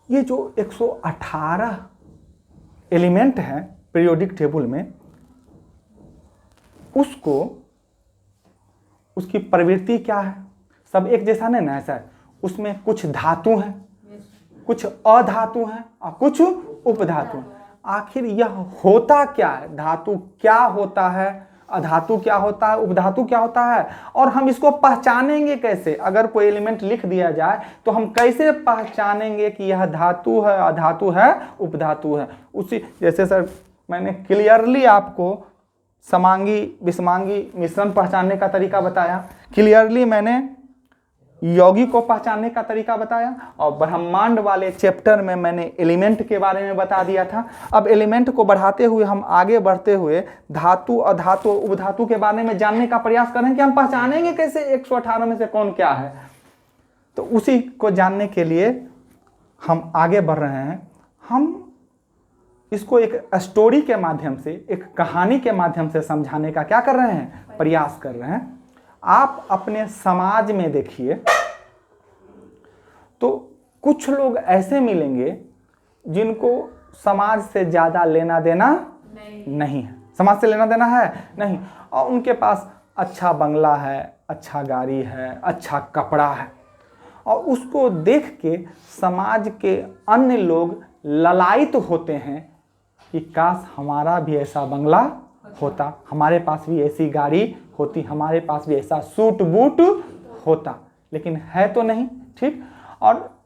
ये जो 118 एलिमेंट हैं पीरियोडिक टेबल में, उसको उसकी प्रवृत्ति क्या है? सब एक जैसा नहीं ना सर, उसमें कुछ धातु हैं, कुछ अधातु हैं और कुछ उपधातु हैं। आखिर यह होता क्या है? धातु क्या होता है अधातु क्या होता है, उपधातु क्या होता है, और हम इसको पहचानेंगे कैसे। अगर कोई एलिमेंट लिख दिया जाए तो हम कैसे पहचानेंगे कि यह धातु है, अधातु है, उपधातु है। उसी जैसे सर मैंने क्लियरली आपको समांगी विषमांगी मिश्रण पहचानने का तरीका बताया, क्लियरली मैंने यौगिक को पहचानने का तरीका बताया, और ब्रह्मांड वाले चैप्टर में मैंने एलिमेंट के बारे में बता दिया था। अब एलिमेंट को बढ़ाते हुए हम आगे बढ़ते हुए धातु, अधातु, उपधातु के बारे में जानने का प्रयास करें कि हम पहचानेंगे कैसे 118 में से कौन क्या है। तो उसी को जानने के लिए हम आगे बढ़ रहे हैं। हम इसको एक स्टोरी के माध्यम से, एक कहानी के माध्यम से समझाने का क्या कर रहे हैं, प्रयास कर रहे हैं। आप अपने समाज में देखिए तो कुछ लोग ऐसे मिलेंगे जिनको समाज से ज़्यादा लेना देना नहीं है। समाज से लेना देना है नहीं, और उनके पास अच्छा बंगला है, अच्छा गाड़ी है, अच्छा कपड़ा है, और उसको देख के समाज के अन्य लोग ललायित होते हैं कि काश हमारा भी ऐसा बंगला होता, हमारे पास भी ऐसी गाड़ी होती, हमारे पास भी ऐसा सूट बूट होता, लेकिन है तो नहीं। ठीक, और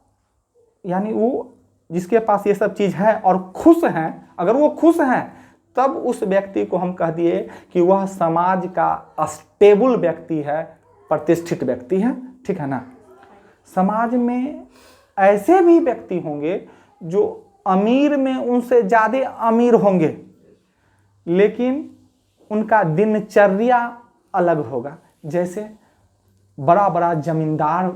यानी वो जिसके पास ये सब चीज़ है और खुश हैं, अगर वो खुश हैं तब उस व्यक्ति को हम कह दिए कि वह समाज का स्टेबल व्यक्ति है, प्रतिष्ठित व्यक्ति है। ठीक है ना। समाज में ऐसे भी व्यक्ति होंगे जो अमीर में उनसे ज़्यादा अमीर होंगे, लेकिन उनका दिनचर्या अलग होगा। जैसे बड़ा बड़ा जमींदार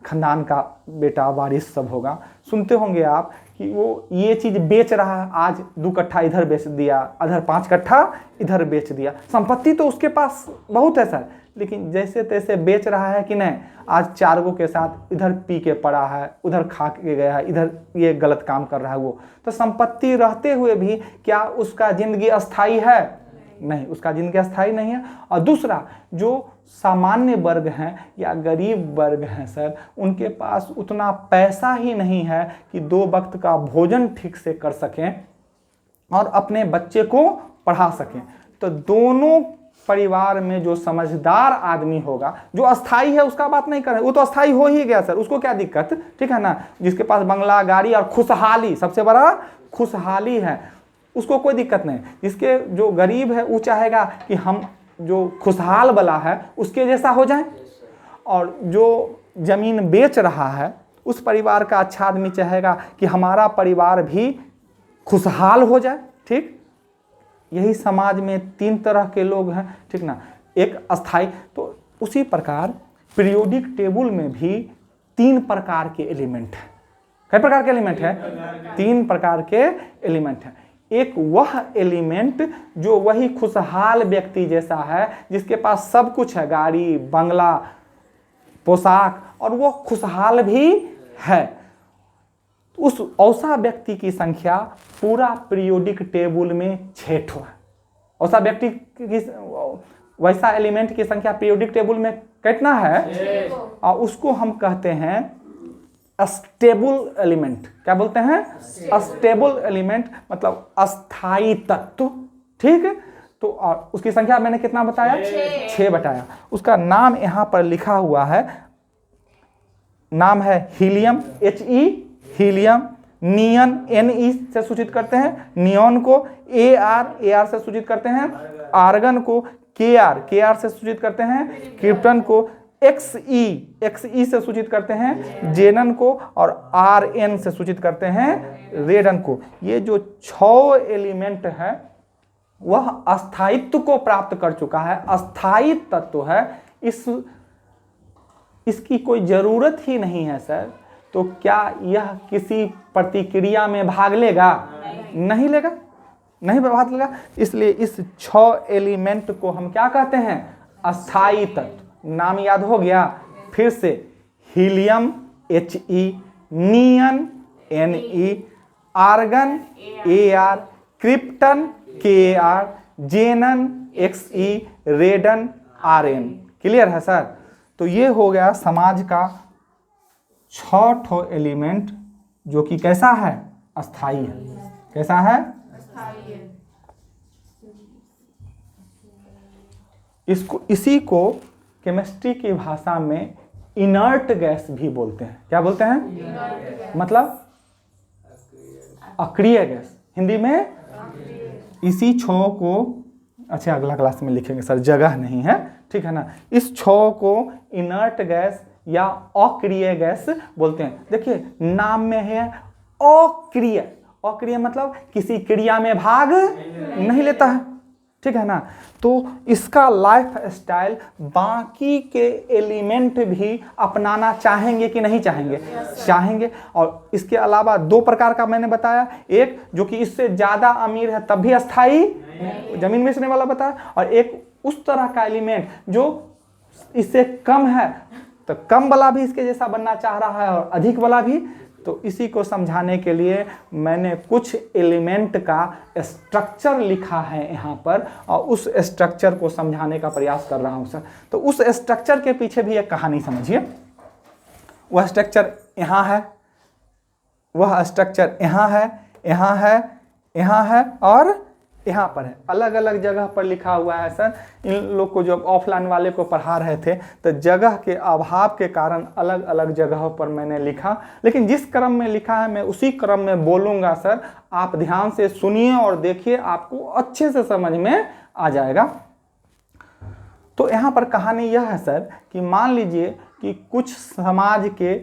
खानदान का बेटा वारिस सब होगा, सुनते होंगे आप कि वो ये चीज़ बेच रहा है, आज 2 कट्ठा इधर बेच दिया, अधर 5 कट्ठा इधर बेच दिया। संपत्ति तो उसके पास बहुत है सर, लेकिन जैसे तैसे बेच रहा है कि नहीं, आज 4 गो के साथ इधर पी के पड़ा है, उधर खा के गया है, इधर ये गलत काम कर रहा है वो। तो संपत्ति रहते हुए भी क्या उसका जिंदगी अस्थाई है? नहीं, उसका जिंदगी अस्थाई नहीं है। और दूसरा, जो सामान्य वर्ग हैं या गरीब वर्ग हैं सर, उनके पास उतना पैसा ही नहीं है कि 2 वक्त का भोजन ठीक से कर सकें और अपने बच्चे को पढ़ा सकें। तो दोनों परिवार में जो समझदार आदमी होगा, जो अस्थाई है उसका बात नहीं कर रहे, वो तो अस्थाई हो ही गया सर, उसको क्या दिक्कत। ठीक है ना। जिसके पास बंगला, गाड़ी और खुशहाली, सबसे बड़ा खुशहाली है, उसको कोई दिक्कत नहीं। जिसके जो गरीब है वो चाहेगा कि हम जो खुशहाल वाला है उसके जैसा हो जाए, और जो जमीन बेच रहा है उस परिवार का अच्छा आदमी चाहेगा कि हमारा परिवार भी खुशहाल हो जाए। ठीक, यही समाज में 3 तरह के लोग हैं। ठीक ना। एक अस्थाई, तो उसी प्रकार पीरियोडिक टेबल में भी 3 प्रकार के एलिमेंट हैं। कई प्रकार के एलिमेंट हैं? 3 प्रकार के एलिमेंट हैं। एक वह एलिमेंट जो वही खुशहाल व्यक्ति जैसा है, जिसके पास सब कुछ है, गाड़ी, बंगला, पोशाक, और वो खुशहाल भी है। उस ऐसा व्यक्ति की संख्या पूरा पीरियोडिक टेबल में 6 ठो है। ऐसा व्यक्ति की, वैसा एलिमेंट की संख्या पीरियोडिक टेबल में कितना है? और उसको हम कहते हैं अस्टेबल एलिमेंट। क्या बोलते हैं? अस्टेबल एलिमेंट, मतलब अस्थाई तत्व। ठीक है। तो और उसकी संख्या मैंने कितना बताया? 6 बताया। उसका नाम यहाँ पर लिखा हुआ है, नाम है helium, He, helium. Neon, Ne से सूचित करते हैं, नियॉन को। Ar से सूचित करते हैं, आर्गन को। Kr से सूचित करते हैं, क्रिप्टन को। Xe से सूचित करते हैं, जेनन को। और Rn से सूचित करते हैं, रेडन को। ये जो 6 एलिमेंट है वह अस्थायित्व को प्राप्त कर चुका है, अस्थायी तत्व है। इसकी कोई जरूरत ही नहीं है सर। तो क्या यह किसी प्रतिक्रिया में भाग लेगा? नहीं लेगा, नहीं भाग लेगा। इसलिए इस 6 एलिमेंट को हम क्या कहते हैं? अस्थायी तत्व। नाम याद हो गया? फिर से, helium He, neon Ne, argon Ar, krypton Kr, xenon Xe, radon Rn। Clear है सर? तो ये हो गया समाज का 6 ठो एलिमेंट, जो कि कैसा है? अस्थाई है। कैसा है? इसी को केमिस्ट्री की भाषा में इनर्ट गैस भी बोलते हैं। क्या बोलते हैं? मतलब अक्रिय गैस, हिंदी में इसी छो को, अच्छा अगला क्लास में लिखेंगे सर, जगह नहीं है, ठीक है ना। इस छो को इनर्ट गैस या अक्रिय गैस बोलते हैं। देखिए नाम में है अक्रिय, अक्रिय मतलब किसी क्रिया में भाग नहीं लेता है, ठीक है ना। तो इसका लाइफ स्टाइल बाकी के एलिमेंट भी अपनाना चाहेंगे कि नहीं चाहेंगे? चाहेंगे। और इसके अलावा दो प्रकार का मैंने बताया, एक जो कि इससे ज़्यादा अमीर है तब भी अस्थाई जमीन में बेचने वाला बताया, और एक उस तरह का एलिमेंट जो इससे कम है तो कम वाला भी इसके जैसा बनना चाह रहा है और अधिक वाला भी। तो इसी को समझाने के लिए मैंने कुछ एलिमेंट का स्ट्रक्चर लिखा है यहाँ पर, और उस स्ट्रक्चर को समझाने का प्रयास कर रहा हूँ सर। तो उस स्ट्रक्चर के पीछे भी एक कहानी समझिए। वह स्ट्रक्चर यहाँ है, वह स्ट्रक्चर यहाँ है, यहाँ है, यहाँ है और यहाँ पर है, अलग अलग जगह पर लिखा हुआ है सर। इन लोग को जब ऑफलाइन वाले को पढ़ा रहे थे तो जगह के अभाव के कारण अलग अलग जगहों पर मैंने लिखा, लेकिन जिस क्रम में लिखा है मैं उसी क्रम में बोलूँगा सर। आप ध्यान से सुनिए और देखिए, आपको अच्छे से समझ में आ जाएगा। तो यहाँ पर कहानी यह है सर कि मान लीजिए कि कुछ समाज के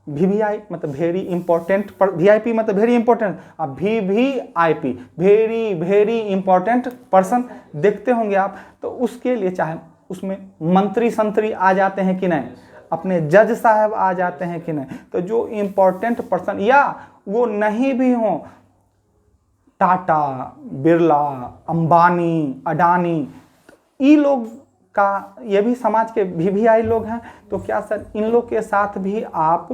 VVI मतलब वेरी इंपॉर्टेंट, VIP मतलब वेरी इंपॉर्टेंट, अब VVIP वेरी इंपॉर्टेंट पर्सन देखते होंगे आप। तो उसके लिए चाहे उसमें मंत्री संतरी आ जाते हैं कि नहीं, अपने जज साहब आ जाते हैं कि नहीं, तो जो इंपॉर्टेंट पर्सन या वो नहीं भी हों, टाटा, बिरला, अंबानी, अडानी, ये लोग का, ये भी समाज के VVI लोग हैं। तो क्या सर इन लोग के साथ भी आप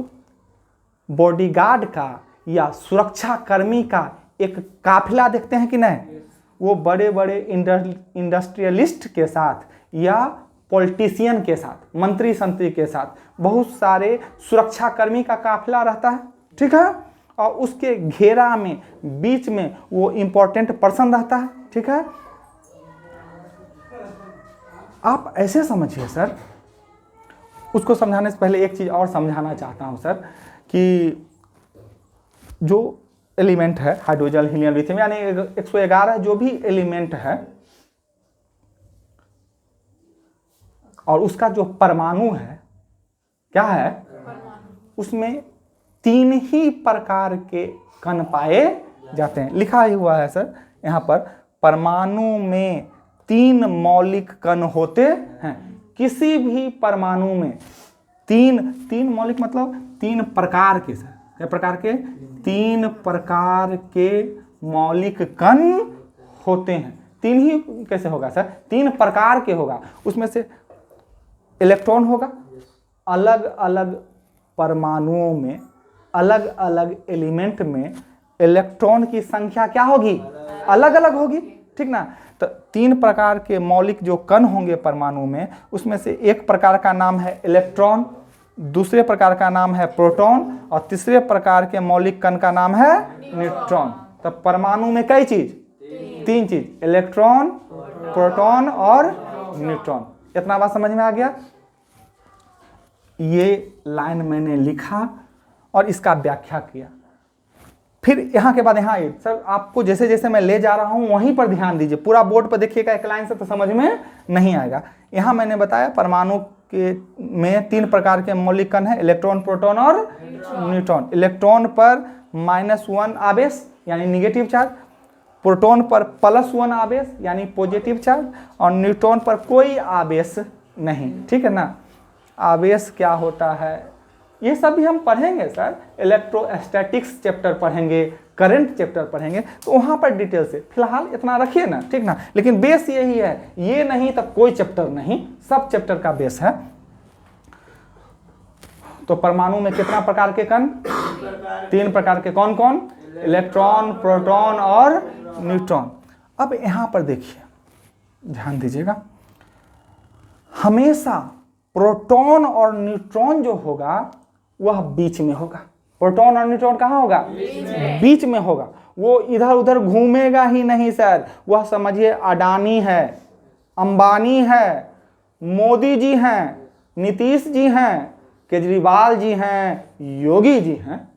बॉडीगार्ड का या सुरक्षा कर्मी का एक काफिला देखते हैं कि नहीं? वो बड़े बड़े इंडस्ट्रियलिस्ट के साथ या पॉलिटिशियन के साथ, मंत्री संतरी के साथ बहुत सारे सुरक्षा कर्मी का काफिला रहता है, ठीक है। और उसके घेरा में बीच में वो इंपॉर्टेंट पर्सन रहता है, ठीक है। आप ऐसे समझिए सर। उसको समझाने से पहले एक चीज़ और समझाना चाहता हूं सर कि जो एलिमेंट है हाइड्रोजन, हीलियम, लिथियम यानी 111 जो भी एलिमेंट है और उसका जो परमाणु है, क्या है, उसमें 3 ही प्रकार के कण पाए जाते हैं। लिखा ही हुआ है सर यहाँ पर, परमाणु में 3 मौलिक कण होते हैं। किसी भी परमाणु में 3 मौलिक मतलब 3 प्रकार के सर, क्या प्रकार के? 3 प्रकार के मौलिक कण होते हैं। 3 ही कैसे होगा सर? 3 प्रकार के होगा। उसमें से इलेक्ट्रॉन होगा, अलग अलग परमाणुओं में, अलग अलग एलिमेंट में इलेक्ट्रॉन की संख्या क्या होगी? अलग अलग होगी, ठीक ना। तो 3 प्रकार के मौलिक जो कण होंगे परमाणु में, उसमें से एक प्रकार का नाम है इलेक्ट्रॉन, दूसरे प्रकार का नाम है प्रोटॉन और तीसरे प्रकार के मौलिक कण का नाम है न्यूट्रॉन। तो परमाणु में कई चीज? 3 चीज, इलेक्ट्रॉन, प्रोटॉन और न्यूट्रॉन। इतना बात समझ में आ गया? ये लाइन मैंने लिखा और इसका व्याख्या किया। फिर यहाँ के बाद यहाँ आइए सर, आपको जैसे जैसे मैं ले जा रहा हूँ वहीं पर ध्यान दीजिए, पूरा बोर्ड पर देखिएगा एक लाइन से तो समझ में नहीं आएगा। यहाँ मैंने बताया परमाणु के में 3 प्रकार के मौलिक कण हैं, इलेक्ट्रॉन, प्रोटॉन और न्यूट्रॉन। इलेक्ट्रॉन पर -1 आवेश यानी निगेटिव चार्ज, प्रोटॉन पर +1 आवेश यानी पॉजिटिव चार्ज और न्यूट्रॉन पर कोई आवेश नहीं, ठीक है ना। आवेश क्या होता है ये सब भी हम पढ़ेंगे सर, इलेक्ट्रोस्टैटिक्स चैप्टर पढ़ेंगे, करंट चैप्टर पढ़ेंगे, तो वहाँ पर डिटेल से। फिलहाल इतना रखिए ना, ठीक ना। लेकिन बेस यही है, ये नहीं तो कोई चैप्टर नहीं, सब चैप्टर का बेस है। तो परमाणु में कितना प्रकार के कण? 3 प्रकार के। कौन कौन? इलेक्ट्रॉन, प्रोटॉन और न्यूट्रॉन। अब यहाँ पर देखिए, ध्यान दीजिएगा, हमेशा प्रोटॉन और न्यूट्रॉन जो होगा वह बीच में होगा। प्रोटॉन और न्यूट्रॉन कहाँ होगा? बीच में होगा। वो इधर उधर घूमेगा ही नहीं सर। वह समझिए अडानी है, अंबानी है, मोदी जी हैं, नीतीश जी हैं, केजरीवाल जी हैं, योगी जी हैं,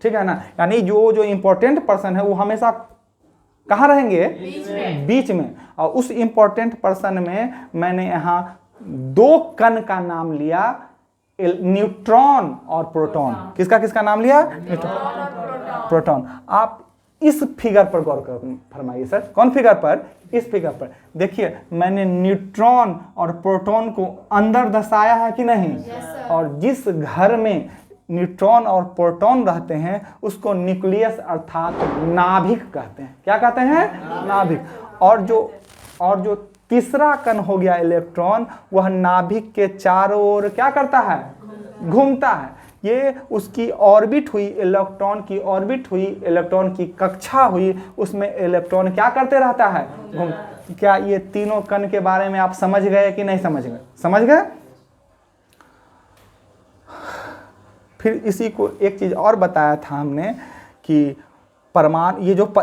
ठीक है ना। यानी जो जो इंपॉर्टेंट पर्सन है वो हमेशा कहाँ रहेंगे? बीच में। और उस इंपॉर्टेंट पर्सन में मैंने यहाँ दो कण का नाम लिया, न्यूट्रॉन और प्रोटॉन। किसका किसका नाम लिया? Neutron, proton. आप इस फिगर पर गौर कर फरमाइए सर। कौन फिगर पर? इस फिगर पर देखिए, मैंने न्यूट्रॉन और प्रोटॉन को अंदर दर्शाया है कि नहीं? और जिस घर में न्यूट्रॉन और प्रोटॉन रहते हैं उसको न्यूक्लियस अर्थात नाभिक कहते हैं। क्या कहते हैं? नाभिक। और जो तीसरा कण हो गया इलेक्ट्रॉन, वह नाभिक के चारों ओर क्या करता है? घूमता है। ये उसकी ऑर्बिट हुई, इलेक्ट्रॉन की ऑर्बिट हुई, इलेक्ट्रॉन की कक्षा हुई, उसमें इलेक्ट्रॉन क्या करते रहता है? घूम। क्या ये तीनों कण के बारे में आप समझ गए कि नहीं समझ गए? समझ गए। फिर इसी को एक चीज और बताया था हमने कि परमाणु,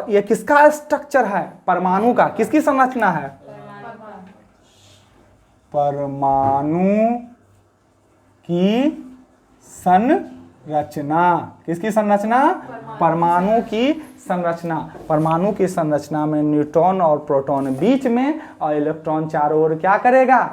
ये किसका स्ट्रक्चर है? परमाणु का। किसकी संरचना है? परमाणु की संरचना। किसकी संरचना? परमाणु की संरचना। परमाणु की संरचना में न्यूट्रॉन और प्रोटॉन बीच में और इलेक्ट्रॉन चारों ओर क्या करेगा?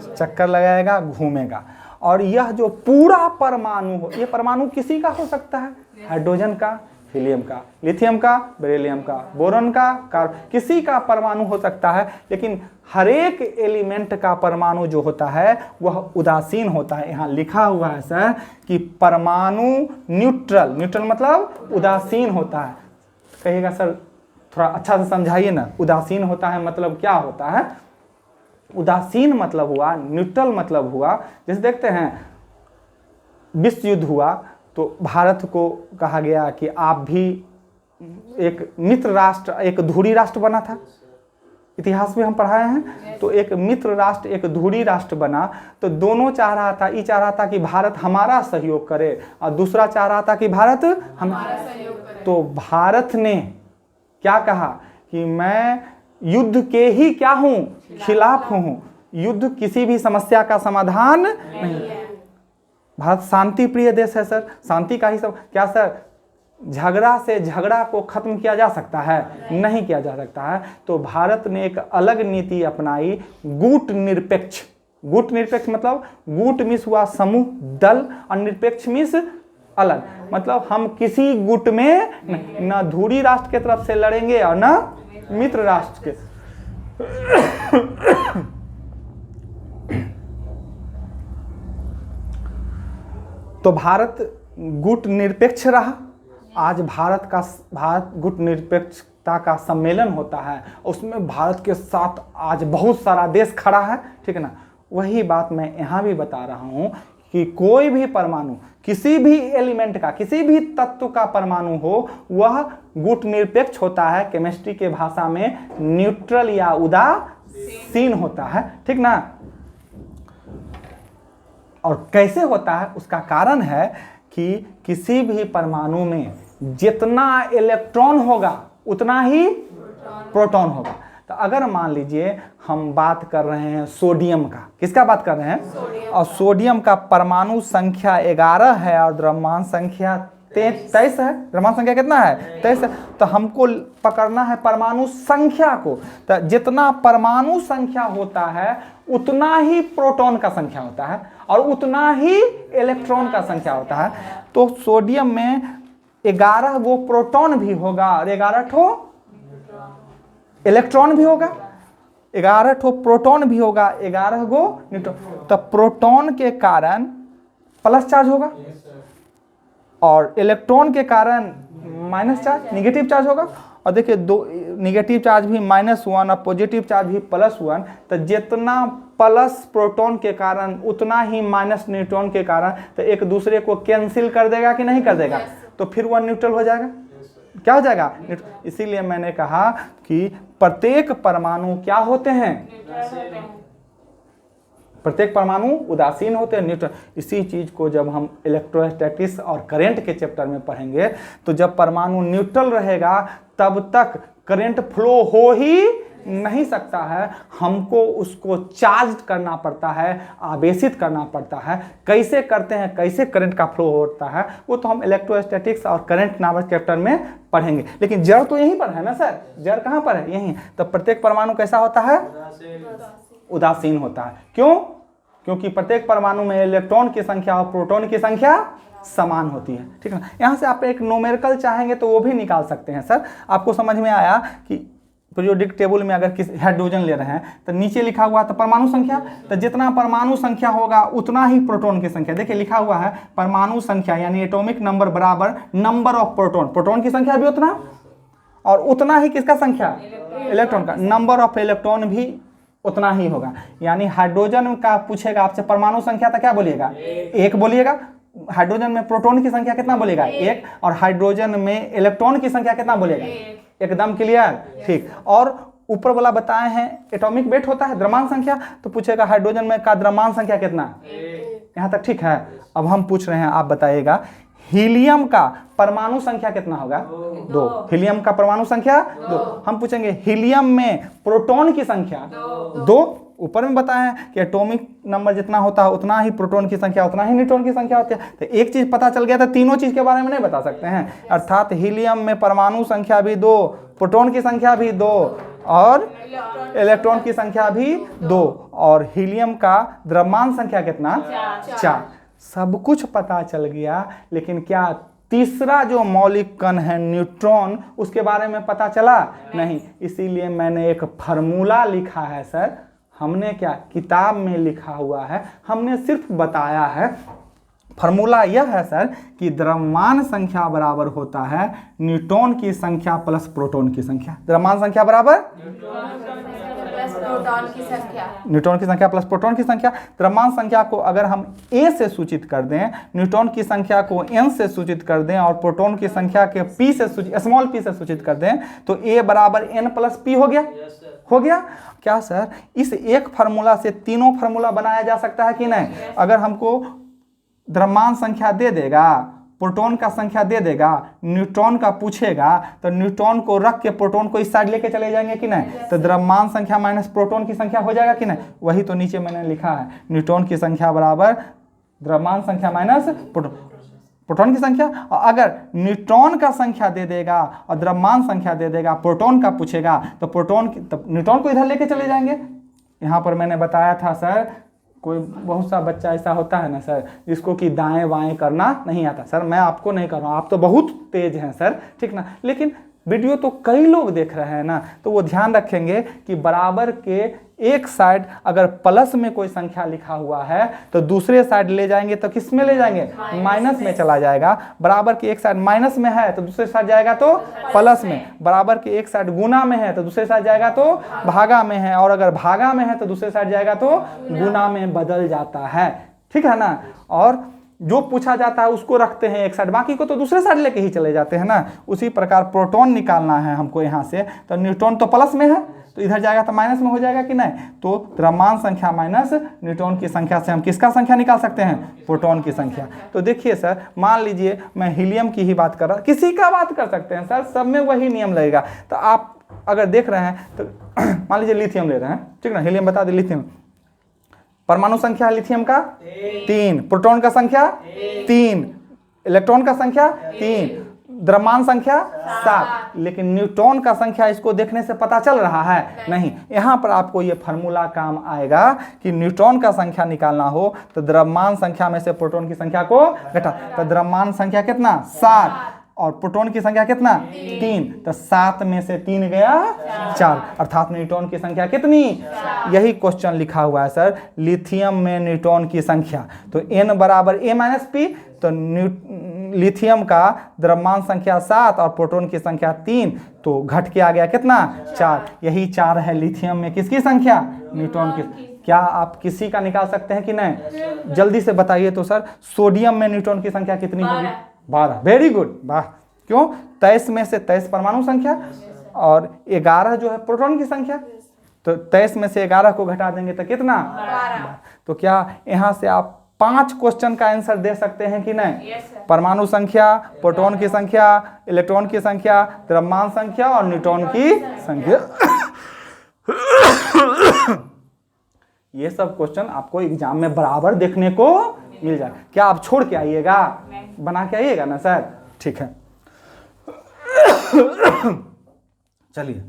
चक्कर लगाएगा, घूमेगा। और यह जो पूरा परमाणु हो, ये परमाणु किसी का हो सकता है? हाइड्रोजन का, हीलियम का, लिथियम का, बेरिलियम का, बोरॉन का, किसी का परमाणु हो सकता है। लेकिन हर एक एलिमेंट का परमाणु जो होता है वह उदासीन होता है। यहाँ लिखा हुआ है सर कि परमाणु न्यूट्रल, न्यूट्रल मतलब उदासीन होता है। कहिएगा सर थोड़ा अच्छा से समझाइए ना, उदासीन होता है मतलब क्या होता है? उदासीन मतलब हुआ, न्यूट्रल मतलब हुआ, जैसे देखते हैं विश्व युद्ध हुआ तो भारत को कहा गया कि आप भी एक मित्र राष्ट्र, एक धुरी राष्ट्र बना था। इतिहास में हम पढ़ाए हैं। तो एक मित्र राष्ट्र, एक धुरी राष्ट्र बना, तो दोनों चाह रहा था, ये चाह रहा था कि भारत हमारा सहयोग करे और दूसरा चाह रहा था कि भारत हमारा सहयोग करे। तो भारत ने क्या कहा कि मैं युद्ध के ही क्या हूं? खिलाफ हूं। युद्ध किसी भी समस्या का समाधान नहीं। भारत शांति प्रिय देश है सर, शांति का ही सब। क्या सर झगड़ा से झगड़ा को खत्म किया जा सकता है? नहीं किया जा सकता है। तो भारत ने एक अलग नीति अपनाई, गुट निरपेक्ष। गुट निरपेक्ष मतलब गुट मिस हुआ समूह, दल, और निरपेक्ष मिस अलग। मतलब हम किसी गुट में न धुरी राष्ट्र के तरफ से लड़ेंगे और न मित्र राष्ट्र के। तो भारत गुट निरपेक्ष रहा। आज भारत गुट निरपेक्षता का सम्मेलन होता है, उसमें भारत के साथ आज बहुत सारा देश खड़ा है, ठीक है ना। वही बात मैं यहाँ भी बता रहा हूँ कि कोई भी परमाणु, किसी भी एलिमेंट का, किसी भी तत्व का परमाणु हो, वह गुट निरपेक्ष होता है। केमिस्ट्री के भाषा में न्यूट्रल या उदासीन होता है, ठीक ना। और कैसे होता है उसका कारण है कि किसी भी परमाणु में जितना इलेक्ट्रॉन होगा उतना ही प्रोटॉन होगा। तो अगर मान लीजिए हम बात कर रहे हैं सोडियम का, किसका बात कर रहे हैं? और सोडियम का परमाणु संख्या 11 है और द्रव्यमान संख्या 23 है। द्रव्यमान संख्या कितना है? 23 है। तो हमको पकड़ना है परमाणु संख्या को। तो जितना परमाणु संख्या होता है उतना ही प्रोटॉन का संख्या होता है और उतना ही इलेक्ट्रॉन का संख्या होता है। तो सोडियम में 11 गो प्रोटॉन भी होगा और 11 ठो इलेक्ट्रॉन भी होगा, 11 ठो प्रोटॉन भी होगा, 11 गो न्यूट्रॉन। तो प्रोटॉन के कारण प्लस चार्ज होगा और इलेक्ट्रॉन के कारण माइनस चार्ज, निगेटिव चार्ज होगा। और देखिए दो निगेटिव चार्ज भी -1 और पॉजिटिव चार्ज भी +1। तो जितना प्लस प्रोटॉन के कारण उतना ही माइनस न्यूट्रॉन के कारण, तो एक दूसरे को कैंसिल कर देगा कि नहीं कर देगा? तो फिर वह न्यूट्रल हो जाएगा। क्या हो जाएगा? इसीलिए मैंने कहा कि प्रत्येक परमाणु क्या होते हैं? प्रत्येक परमाणु उदासीन होते हैं, न्यूट्रल। इसी चीज को जब हम इलेक्ट्रोस्टैटिक्स और करंट के चैप्टर में पढ़ेंगे, तो जब परमाणु न्यूट्रल रहेगा तब तक करंट फ्लो हो ही नहीं सकता है, हमको उसको चार्ज करना पड़ता है, आवेशित करना पड़ता है। कैसे करते हैं, कैसे करंट का फ्लो होता है, वो तो हम इलेक्ट्रोस्टैटिक्स और करंट नामक चैप्टर में पढ़ेंगे। लेकिन जड़ तो यहीं पर है ना सर, जड़ कहाँ पर है, यहीं। तो प्रत्येक परमाणु कैसा होता है, उदासीन होता है। क्यों? क्योंकि प्रत्येक परमाणु में इलेक्ट्रॉन की संख्या और प्रोटॉन की संख्या समान होती है, ठीक है ना। यहाँ से आप एक न्यूमेरिकल चाहेंगे तो वो भी निकाल सकते हैं सर। आपको समझ में आया कि पीरियोडिक टेबल में अगर किसी हाइड्रोजन ले रहे हैं तो नीचे लिखा हुआ तो परमाणु संख्या, तो जितना परमाणु संख्या होगा उतना ही प्रोटॉन की संख्या। देखिए लिखा हुआ है परमाणु संख्या यानी एटॉमिक नंबर बराबर नंबर ऑफ प्रोटॉन, प्रोटॉन की संख्या भी उतना और उतना ही किसका संख्या, इलेक्ट्रॉन का। नंबर ऑफ इलेक्ट्रॉन भी उतना ही होगा। यानी हाइड्रोजन का पूछेगा आपसे परमाणु संख्या तो क्या बोलिएगा, एक बोलिएगा। हाइड्रोजन में प्रोटॉन की संख्या कितना बोलेगा, एक। और हाइड्रोजन में इलेक्ट्रॉन की संख्या कितना बोलेगा, एकदम क्लियर, ठीक। और ऊपर वाला बताए हैं एटॉमिक वेट होता है द्रव्यमान संख्या, तो पूछेगा हाइड्रोजन में का द्रव्यमान संख्या कितना, यहाँ तक ठीक है। अब हम पूछ रहे हैं, आप बताइएगा हीलियम का परमाणु संख्या कितना होगा, 2। हीलियम का परमाणु संख्या 2। हम पूछेंगे हीलियम में प्रोटॉन की संख्या 2। ऊपर में बताया है कि एटॉमिक नंबर जितना होता है उतना ही प्रोटॉन की संख्या, उतना ही न्यूट्रॉन की संख्या होती है। तो एक चीज पता चल गया था, तीनों चीज के बारे में नहीं बता सकते हैं। अर्थात हीलियम में परमाणु संख्या भी 2, प्रोटॉन की संख्या भी 2 और इलेक्ट्रॉन की संख्या भी 2, और हीलियम का द्रव्यमान संख्या कितना, 4। सब कुछ पता चल गया, लेकिन क्या तीसरा जो मौलिक कण है न्यूट्रॉन, उसके बारे में पता चला नहीं। इसीलिए मैंने एक फार्मूला लिखा है सर। हमने क्या किताब में लिखा हुआ है, हमने सिर्फ बताया है। फार्मूला यह है सर कि द्रव्यमान संख्या बराबर होता है न्यूट्रॉन की संख्या प्लस प्रोटॉन की संख्या। द्रव्यमान संख्या बराबर न्यूट्रॉन की संख्या प्लस प्रोटॉन की संख्या। द्रव्यमान संख्या को अगर हम a से सूचित कर दें, न्यूट्रॉन की संख्या को n से सूचित कर दें और प्रोटॉन की संख्या के p से स्मॉल p से सूचित कर दें, तो a बराबर n प्लस p हो गया। हो गया क्या सर? इस एक फार्मूला से तीनों फार्मूला बनाया जा सकता है कि नहीं? अगर हमको द्रव्यमान संख्या दे देगा, प्रोटॉन का संख्या दे देगा, न्यूट्रॉन का पूछेगा, तो न्यूट्रॉन को रख के प्रोटॉन को इस साइड लेके चले जाएंगे कि नहीं? तो द्रव्यमान संख्या माइनस प्रोटॉन की संख्या हो जाएगा कि नहीं? वही तो नीचे मैंने लिखा है, न्यूट्रॉन की संख्या बराबर द्रव्यमान संख्या माइनस प्रोटॉन की संख्या। और अगर न्यूट्रॉन का संख्या दे देगा और द्रव्यमान संख्या दे देगा, प्रोटॉन का पूछेगा, तो न्यूट्रॉन को इधर लेके चले जाएंगे। यहाँ पर मैंने बताया था सर, कोई बहुत सा बच्चा ऐसा होता है ना सर, जिसको कि दाएं बाएं करना नहीं आता। सर मैं आपको नहीं कर रहा हूँ, आप तो बहुत तेज हैं सर, ठीक ना। लेकिन वीडियो तो कई लोग देख रहे हैं ना, तो वो ध्यान रखेंगे कि बराबर के एक साइड अगर प्लस में कोई संख्या लिखा हुआ है तो दूसरे साइड ले जाएंगे तो किस में ले जाएंगे? माइनस में चला जाएगा। बराबर के एक साइड माइनस में है तो दूसरे साइड जाएगा तो प्लस में। बराबर के एक साइड गुना में है तो दूसरे साइड जाएगा तो भागा में है, और अगर भागा में है तो दूसरे साइड जाएगा तो गुना में बदल जाता है, ठीक है ना। और जो पूछा जाता है उसको रखते हैं एक साइड, बाकी को तो दूसरे साइड लेके ही चले जाते हैं ना। उसी प्रकार प्रोटॉन निकालना है हमको यहाँ से, तो न्यूट्रॉन तो प्लस में है तो इधर जाएगा तो माइनस में हो जाएगा कि नहीं? तो द्रव्यमान संख्या माइनस न्यूट्रॉन की संख्या से हम किसका संख्या निकाल सकते हैं? प्रोटॉन की संख्या। तो देखिए सर, मान लीजिए मैं हीलियम की ही बात कर रहा, किसी का बात कर सकते हैं सर, सब में वही नियम लगेगा। तो आप अगर देख रहे हैं तो मान लीजिए लिथियम ले रहे हैं, ठीक ना। हीलियम बता दें, लिथियम परमाणु संख्या लिथियम का 3, प्रोटॉन का संख्या 3, इलेक्ट्रॉन का संख्या 3, द्रव्यमान संख्या 7। लेकिन न्यूट्रॉन का संख्या इसको देखने से पता चल रहा है नहीं। यहाँ पर आपको ये फार्मूला काम आएगा कि न्यूट्रॉन का संख्या निकालना हो तो द्रव्यमान संख्या में से प्रोटॉन की संख्या को घटा। तो द्रव्यमान संख्या कितना? 7 और प्रोटॉन की संख्या कितना? 3। तो 7 में से 3 गया 4, अर्थात न्यूट्रॉन की संख्या कितनी? यही क्वेश्चन लिखा हुआ है सर, लिथियम में न्यूट्रॉन की संख्या। तो n बराबर a माइनस p, तो लिथियम का द्रव्यमान संख्या 7 और प्रोटॉन की संख्या 3, तो घट के आ गया कितना? 4। यही 4 है लिथियम में किसकी संख्या? न्यूट्रॉन की। क्या आप किसी का निकाल सकते हैं कि नहीं? जल्दी से बताइए तो सर, सोडियम में न्यूट्रॉन की संख्या कितनी होगी? 12। वेरी गुड, वाह। क्यों? 23 में से 23 परमाणु संख्या और 11 जो है प्रोटॉन की संख्या। तो 23 में से 11 को घटा देंगे तो कितना? 12। तो क्या यहाँ से आप 5 क्वेश्चन का आंसर दे सकते हैं कि नहीं? परमाणु संख्या, प्रोटॉन की संख्या, इलेक्ट्रॉन की संख्या, द्रव्यमान संख्या और न्यूट्रॉन की संख्या। ये सब क्वेश्चन आपको एग्जाम में बराबर देखने को मिल जाए। क्या आप छोड़ के आइएगा, बना के आइएगा ना सर? ठीक है, चलिए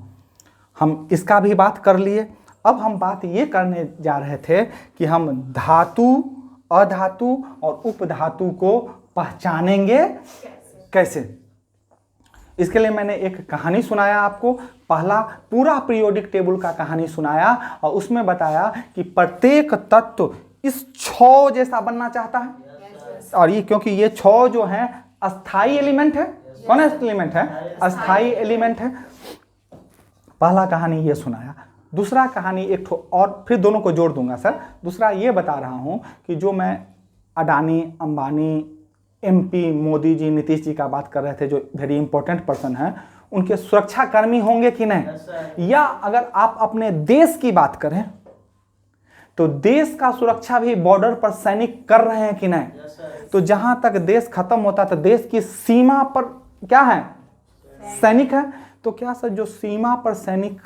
हम इसका भी बात कर लिए। अब हम बात ये करने जा रहे थे कि हम धातु, अधातु और उपधातु को पहचानेंगे कैसे। इसके लिए मैंने एक कहानी सुनाया आपको। पहला पूरा पीरियोडिक टेबल का कहानी सुनाया और उसमें बताया कि प्रत्येक तत्व इस 6 जैसा बनना चाहता है, और ये क्योंकि ये 6 जो है अस्थाई एलिमेंट है। कौन एलिमेंट है? अस्थाई एलिमेंट है। पहला कहानी ये सुनाया। दूसरा कहानी एक ठो और, फिर दोनों को जोड़ दूंगा सर। दूसरा ये बता रहा हूँ कि जो मैं अडानी, अंबानी, MP मोदी जी, नीतीश जी का बात कर रहे थे, जो वेरी इंपॉर्टेंट पर्सन है, उनके सुरक्षा कर्मी होंगे कि नहीं? या अगर आप अपने देश की बात करें तो देश का सुरक्षा भी बॉर्डर पर सैनिक कर रहे हैं कि नहीं? तो जहां तक देश खत्म होता है तो देश की सीमा पर क्या है? सैनिक है। तो क्या सर जो सीमा पर सैनिक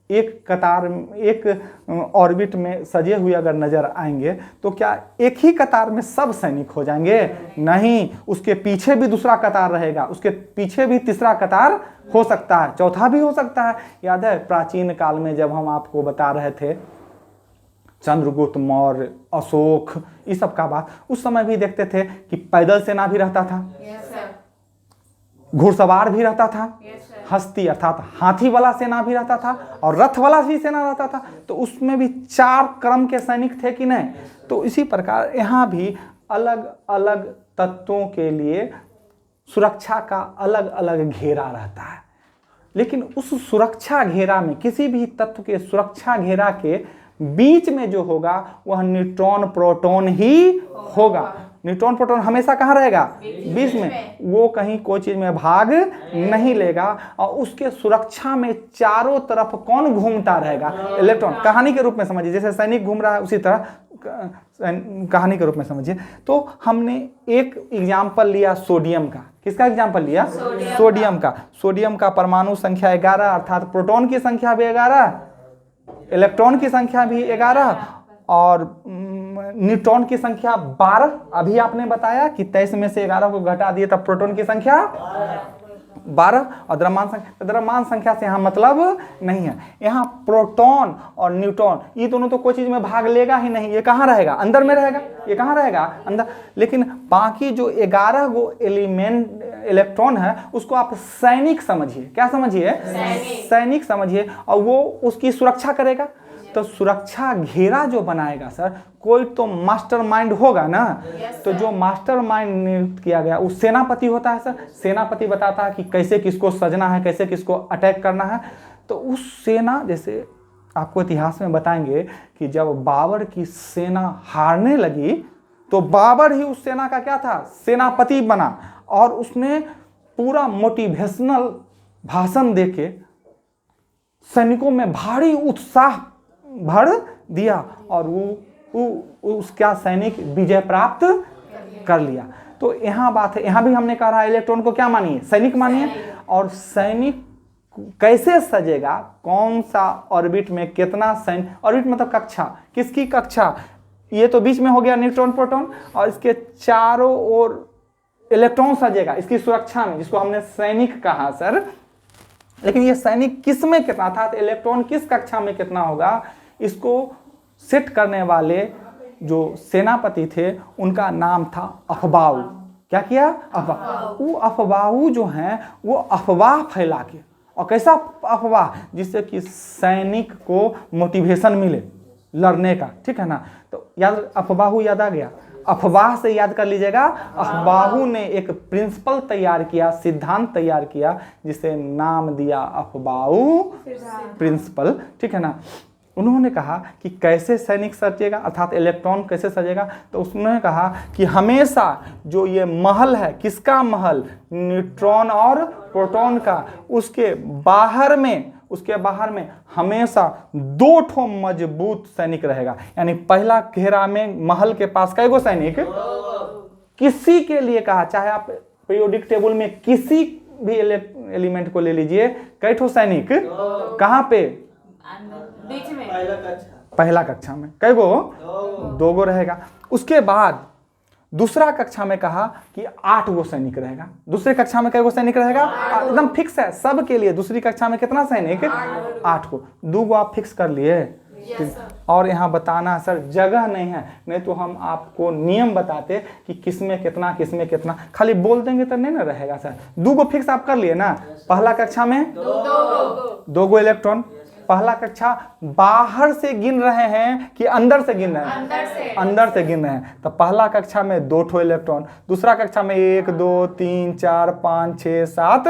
एक कतार, एक ऑर्बिट में सजे हुए अगर नजर आएंगे तो क्या एक ही कतार में सब सैनिक हो जाएंगे? नहीं, उसके पीछे भी दूसरा कतार रहेगा, उसके पीछे भी तीसरा कतार हो सकता है, चौथा भी हो सकता है। याद है प्राचीन काल में जब हम आपको बता रहे थे चंद्रगुप्त मौर्य, अशोक, इस सब का बात, उस समय भी देखते थे कि पैदल सेना भी रहता था, घुड़सवार भी रहता था, हस्ती अर्थात हाथी वाला सेना भी रहता था, और रथ वाला भी सेना रहता था। तो उसमें भी 4 क्रम के सैनिक थे कि नहीं? तो इसी प्रकार यहाँ भी अलग अलग तत्वों के लिए सुरक्षा का अलग अलग घेरा रहता है। लेकिन उस सुरक्षा घेरा में, किसी भी तत्व के सुरक्षा घेरा के बीच में जो होगा वह न्यूट्रॉन प्रोटॉन ही होगा। न्यूट्रॉन प्रोटॉन हमेशा कहाँ रहेगा? बीच में। वो कहीं कोई चीज में भाग नहीं लेगा, और उसके सुरक्षा में चारों तरफ कौन घूमता रहेगा? इलेक्ट्रॉन। कहानी के रूप में समझिए, जैसे सैनिक घूम रहा है उसी तरह कहानी के रूप में समझिए। तो हमने एक एग्जाम्पल लिया सोडियम का। किसका एग्जाम्पल लिया? सोडियम का। सोडियम का परमाणु संख्या 11, अर्थात प्रोटॉन की संख्या भी 11, इलेक्ट्रॉन की संख्या भी 11, और न्यूट्रॉन की संख्या 12। अभी आपने बताया कि 23 में से 11 को घटा दिए तब प्रोटॉन की संख्या 12, और द्रव्यमान संख्या से यहाँ मतलब नहीं है। यहाँ प्रोटॉन और न्यूट्रॉन ये दोनों तो कोई चीज में भाग लेगा ही नहीं, ये कहाँ रहेगा? अंदर में रहेगा। ये कहाँ रहेगा? अंदर। लेकिन बाकी जो 11 गो इलेक्ट्रॉन है उसको आप सैनिक समझिए। क्या समझिए? सैनिक समझिए, और वो उसकी सुरक्षा करेगा। तो सुरक्षा घेरा जो बनाएगा सर, कोई तो मास्टरमाइंड होगा ना। तो जो मास्टरमाइंड नियुक्त किया गया वो सेनापति होता है सर। सेनापति बताता है कि कैसे किसको सजना है, कैसे किसको अटैक करना है। तो उस सेना, जैसे आपको इतिहास में बताएंगे कि जब बाबर की सेना हारने लगी तो बाबर ही उस सेना का क्या था? सेनापति बना, और उसने पूरा मोटिवेशनल भाषण देके सैनिकों में भारी उत्साह भर दिया, और वो उसका सैनिक विजय प्राप्त कर लिया। तो यहाँ बात है, यहाँ भी हमने कहा है इलेक्ट्रॉन को क्या मानिए? सैनिक मानिए। और सैनिक कैसे सजेगा? कौन सा ऑर्बिट में कितना सैनिक? ऑर्बिट मतलब कक्षा। किसकी कक्षा? ये तो बीच में हो गया न्यूट्रॉन प्रोटॉन, और इसके चारों ओर इलेक्ट्रॉन सजेगा इसकी सुरक्षा में, जिसको हमने सैनिक कहा सर। लेकिन ये सैनिक किस में कितना था? तो इलेक्ट्रॉन किस कक्षा में कितना होगा, इसको सेट करने वाले जो सेनापति थे उनका नाम था अफबाऊ। क्या किया? अफवाह। वो अफवाह जो हैं वो अफवाह फैला के, और कैसा अफवाह? जिससे कि सैनिक को मोटिवेशन मिले लड़ने का। ठीक है ना? तो याद, अफवाह याद आ गया? अफवाह से याद कर लीजिएगा। अफवाह ने एक प्रिंसिपल तैयार किया, सिद्धांत तैयार किया, जिसे नाम दिया अफवाह प्रिंसिपल। ठीक है ना? उन्होंने कहा कि कैसे सैनिक सजेगा, अर्थात इलेक्ट्रॉन कैसे सजेगा। तो उसने कहा कि हमेशा जो ये महल है, किसका महल? न्यूट्रॉन और प्रोटॉन का, उसके बाहर में हमेशा 2 ठो मजबूत सैनिक रहेगा। यानी पहला घेरा में महल के पास कई गो सैनिक, किसी के लिए कहा, चाहे आप पीरियोडिक टेबल में किसी भी एलिमेंट को ले लीजिए, कई ठो सैनिक कहाँ पे? पहला कक्षा में कई गो, 2 गो रहेगा। उसके बाद दूसरा कक्षा में कहा कि 8 गो सैनिक रहेगा। दूसरे कक्षा में कई गो सैनिक रहेगा? एकदम फिक्स है सबके लिए। दूसरी कक्षा में कितना सैनिक? 8 गो। 2 गो आप फिक्स कर लिए। और यहाँ बताना सर जगह नहीं है, नहीं तो हम आपको नियम बताते कि किसमें कितना किसमें कितना, खाली बोल देंगे तो नहीं ना रहेगा सर। 2 गो फिक्स आप कर लिए ना। पहला कक्षा में 2 गो इलेक्ट्रॉन। पहला कक्षा बाहर से गिन रहे हैं कि अंदर से गिन रहे हैं? अंदर से गिन रहे हैं। तो पहला कक्षा में 2 ठो इलेक्ट्रॉन, दूसरा कक्षा में 1 2 3 4 5 6 7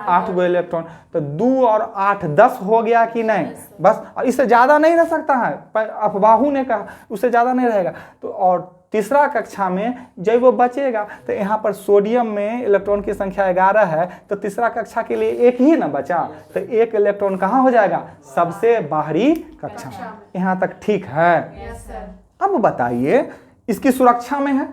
8 गो इलेक्ट्रॉन। तो 2 और 8 10 हो गया कि नहीं? बस, और इससे ज्यादा नहीं रह सकता है, अफवाहू ने कहा उससे ज्यादा नहीं रहेगा। तो और तीसरा कक्षा में जब वो बचेगा तो यहाँ पर सोडियम में इलेक्ट्रॉन की संख्या 11 है, तो तीसरा कक्षा के लिए 1 ही ना बचा, तो 1 इलेक्ट्रॉन कहाँ हो जाएगा? सबसे बाहरी कक्षा। यहाँ तक ठीक है? अब बताइए इसकी सुरक्षा में है,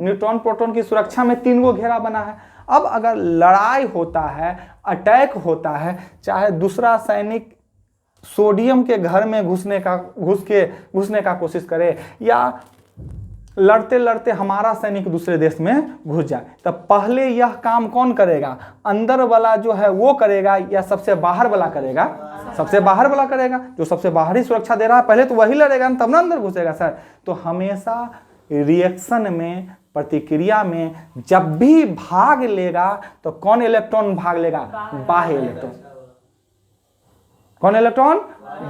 न्यूट्रॉन प्रोटॉन की सुरक्षा में 3 गो घेरा बना है। अब अगर लड़ाई होता है, अटैक होता है, चाहे दूसरा सैनिक सोडियम के घर में घुसने का कोशिश करे, या लड़ते लड़ते हमारा सैनिक दूसरे देश में घुस जाए, तब पहले यह काम कौन करेगा? अंदर वाला जो है वो करेगा या सबसे बाहर वाला करेगा? सबसे बाहर वाला करेगा। जो सबसे बाहरी सुरक्षा दे रहा है पहले तो वही लड़ेगा, तब ना अंदर घुसेगा सर। तो हमेशा रिएक्शन में, प्रतिक्रिया में जब भी भाग लेगा तो कौन इलेक्ट्रॉन भाग लेगा? बाह्य इलेक्ट्रॉन। कौन इलेक्ट्रॉन?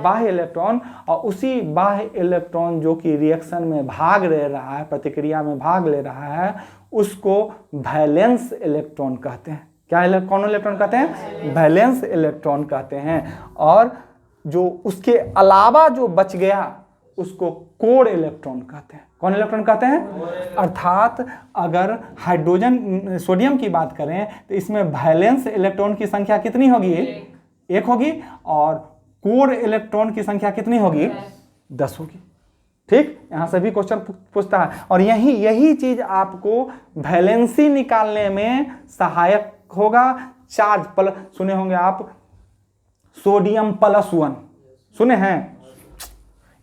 बाह्य इलेक्ट्रॉन। और उसी बाह्य इलेक्ट्रॉन जो कि रिएक्शन में भाग ले रहा है, प्रतिक्रिया में भाग ले रहा है, उसको वैलेंस इलेक्ट्रॉन कहते हैं। क्या कौन इलेक्ट्रॉन कहते हैं? वैलेंस इलेक्ट्रॉन कहते हैं। और जो उसके अलावा जो बच गया उसको कोर इलेक्ट्रॉन कहते हैं। कौन इलेक्ट्रॉन कहते हैं? अर्थात अगर हाइड्रोजन सोडियम की बात करें तो इसमें वैलेंस इलेक्ट्रॉन की संख्या कितनी होगी? 1 होगी। और कोर इलेक्ट्रॉन की संख्या कितनी होगी? 10 होगी। ठीक, यहां से भी क्वेश्चन पूछता है। और यही चीज आपको वैलेंसी निकालने में सहायक होगा। चार्ज प्लस, सुने होंगे आप सोडियम +1, सुने हैं?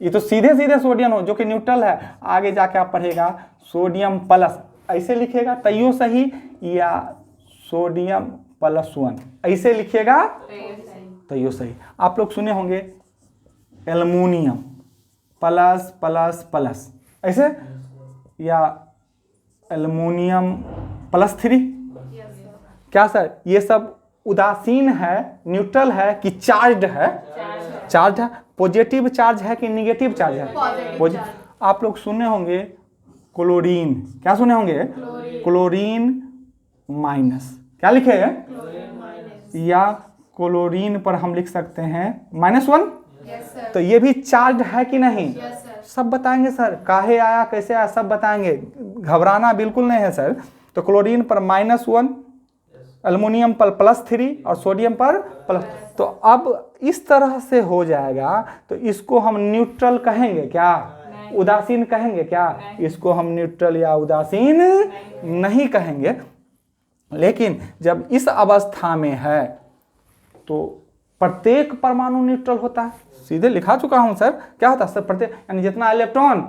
ये तो सीधे सीधे सोडियम हो जो कि न्यूट्रल है, आगे जाके आप पढ़ेगा सोडियम प्लस, ऐसे लिखेगा तैयो सही, या सोडियम +1 ऐसे लिखिएगा तैयो सही। आप लोग सुने होंगे एल्युमिनियम प्लस प्लस प्लस ऐसे, या एल्युमिनियम +3। क्या सर ये सब उदासीन है, न्यूट्रल है कि चार्ज्ड है? चार्ज है। पॉजिटिव चार्ज है कि नेगेटिव चार्ज है? आप लोग सुने होंगे क्लोरीन, क्या सुने होंगे? क्लोरीन माइनस, क्या लिखे है? या क्लोरीन पर हम लिख सकते हैं -1। तो ये भी चार्ज है कि नहीं? सब बताएंगे सर, काहे आया कैसे आया सब बताएंगे, घबराना बिल्कुल नहीं है सर। तो क्लोरीन पर -1, एल्युमिनियम पर +3 और सोडियम पर प्लस। तो अब इस तरह से हो जाएगा तो इसको हम न्यूट्रल कहेंगे क्या? उदासीन कहेंगे क्या? इसको हम न्यूट्रल या उदासीन नहीं कहेंगे। लेकिन जब इस अवस्था में है तो प्रत्येक परमाणु न्यूट्रल होता है। सीधे लिखा चुका हूं सर, क्या होता है सर? प्रत्येक यानी जितना इलेक्ट्रॉन,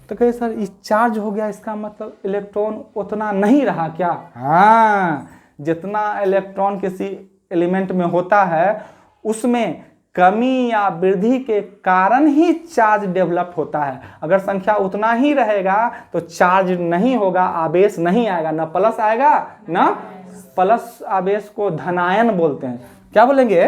तो कहे सर इस चार्ज हो गया, इसका मतलब इलेक्ट्रॉन उतना नहीं रहा क्या? हाँ, जितना इलेक्ट्रॉन किसी एलिमेंट में होता है उसमें कमी या वृद्धि के कारण ही चार्ज डेवलप होता है। अगर संख्या उतना ही रहेगा तो चार्ज नहीं होगा, आवेश नहीं आएगा, ना प्लस आएगा ना प्लस। आवेश को धनायन बोलते हैं, क्या बोलेंगे?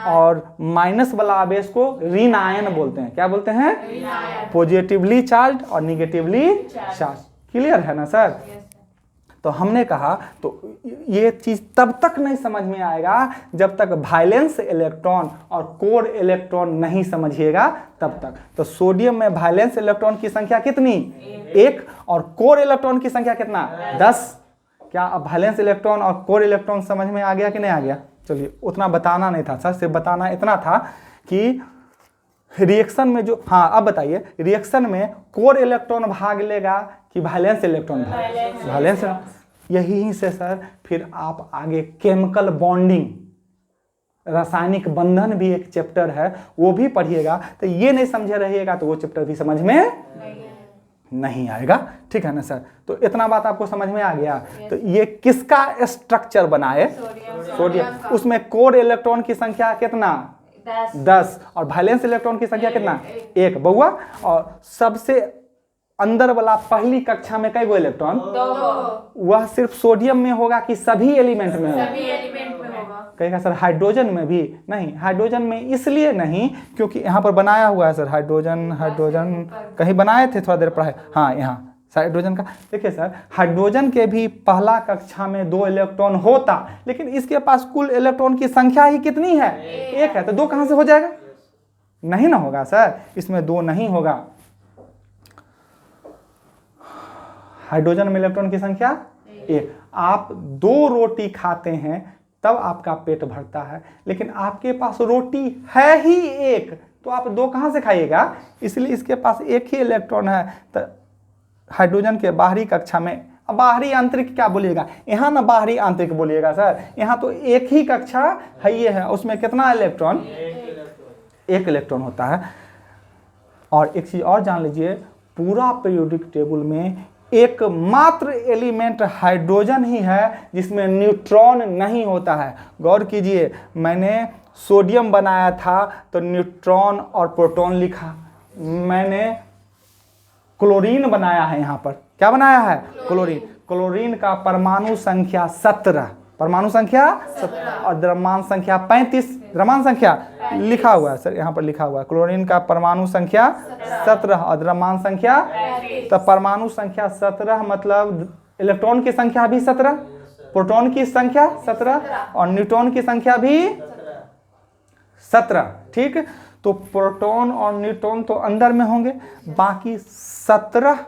और माइनस वाला आवेश को ऋणायन बोलते हैं, क्या बोलते हैं? पॉजिटिवली चार्ज और निगेटिवली चार्ज। क्लियर है ना सर? तो हमने कहा तो ये चीज तब तक नहीं समझ में आएगा जब तक वैलेंस इलेक्ट्रॉन और कोर इलेक्ट्रॉन नहीं समझिएगा तब तक। तो सोडियम में वैलेंस इलेक्ट्रॉन की संख्या कितनी? 1। और कोर इलेक्ट्रॉन की संख्या कितना? 10। क्या अब वैलेंस इलेक्ट्रॉन और कोर इलेक्ट्रॉन समझ में आ गया कि नहीं आ गया? चलिए, उतना बताना नहीं था सर, सिर्फ बताना इतना था कि रिएक्शन में जो, हाँ अब बताइए, रिएक्शन में कोर इलेक्ट्रॉन भाग लेगा कि वैलेंस इलेक्ट्रॉन? वैलेंस। यही से सर फिर आप आगे केमिकल बॉन्डिंग, रासायनिक बंधन भी एक चैप्टर है, वो भी पढ़िएगा। तो ये नहीं समझे रहिएगा तो वो चैप्टर भी समझ में नहीं आएगा, ठीक है ना सर। तो इतना बात आपको समझ में आ गया। तो ये किसका स्ट्रक्चर बनाए? सोडियम। उसमें कोर इलेक्ट्रॉन की संख्या कितना? 10। और वैलेंस इलेक्ट्रॉन की संख्या कितना? 1 बउआ। और सबसे अंदर वाला पहली कक्षा में कई गो इलेक्ट्रॉन? 2। वह सिर्फ सोडियम में होगा कि सभी एलिमेंट में होगा? सभी एलिमेंट में होगा। कहेगा सर हाइड्रोजन में भी? नहीं, हाइड्रोजन में इसलिए नहीं क्योंकि यहाँ पर बनाया हुआ है सर हाइड्रोजन कहीं बनाए थे, थोड़ा देर पढ़ाए। हाँ, यहाँ हाइड्रोजन का देखिए सर, हाइड्रोजन के भी पहला कक्षा में 2 इलेक्ट्रॉन होता, लेकिन इसके पास कुल इलेक्ट्रॉन की संख्या ही कितनी है? 1 है। तो 2 कहाँ से हो जाएगा? नहीं ना होगा सर, इसमें 2 नहीं होगा। हाइड्रोजन में इलेक्ट्रॉन की संख्या 1। आप 2 रोटी खाते हैं तब आपका पेट भरता है, लेकिन आपके पास रोटी है ही 1, तो आप 2 कहाँ से खाइएगा? इसलिए इसके पास 1 ही इलेक्ट्रॉन है। तो हाइड्रोजन के बाहरी कक्षा में, बाहरी आंतरिक क्या बोलिएगा? यहाँ ना बाहरी आंतरिक बोलिएगा सर, यहाँ तो 1 ही कक्षा है, ये है। उसमें कितना इलेक्ट्रॉन? 1 इलेक्ट्रॉन होता है। और एक चीज़ और जान लीजिए, पूरा पीरियोडिक टेबल में एकमात्र एलिमेंट हाइड्रोजन ही है जिसमें न्यूट्रॉन नहीं होता है। गौर कीजिए, मैंने सोडियम बनाया था तो न्यूट्रॉन और प्रोटॉन लिखा। मैंने क्लोरीन बनाया है, यहाँ पर क्या बनाया है? क्लोरीन। क्लोरीन का परमाणु संख्या 17, परमाणु संख्या 17 और द्रव्यमान संख्या 35। द्रव्यमान संख्या लिखा हुआ है सर, यहाँ पर लिखा हुआ है। क्लोरीन का परमाणु संख्या 17 और द्रव्यमान संख्या। तो परमाणु संख्या 17 मतलब इलेक्ट्रॉन की संख्या भी 17, प्रोटॉन की संख्या 17 और न्यूट्रॉन की संख्या भी 17, ठीक। तो प्रोटॉन और न्यूट्रॉन तो अंदर में होंगे, बाकी 17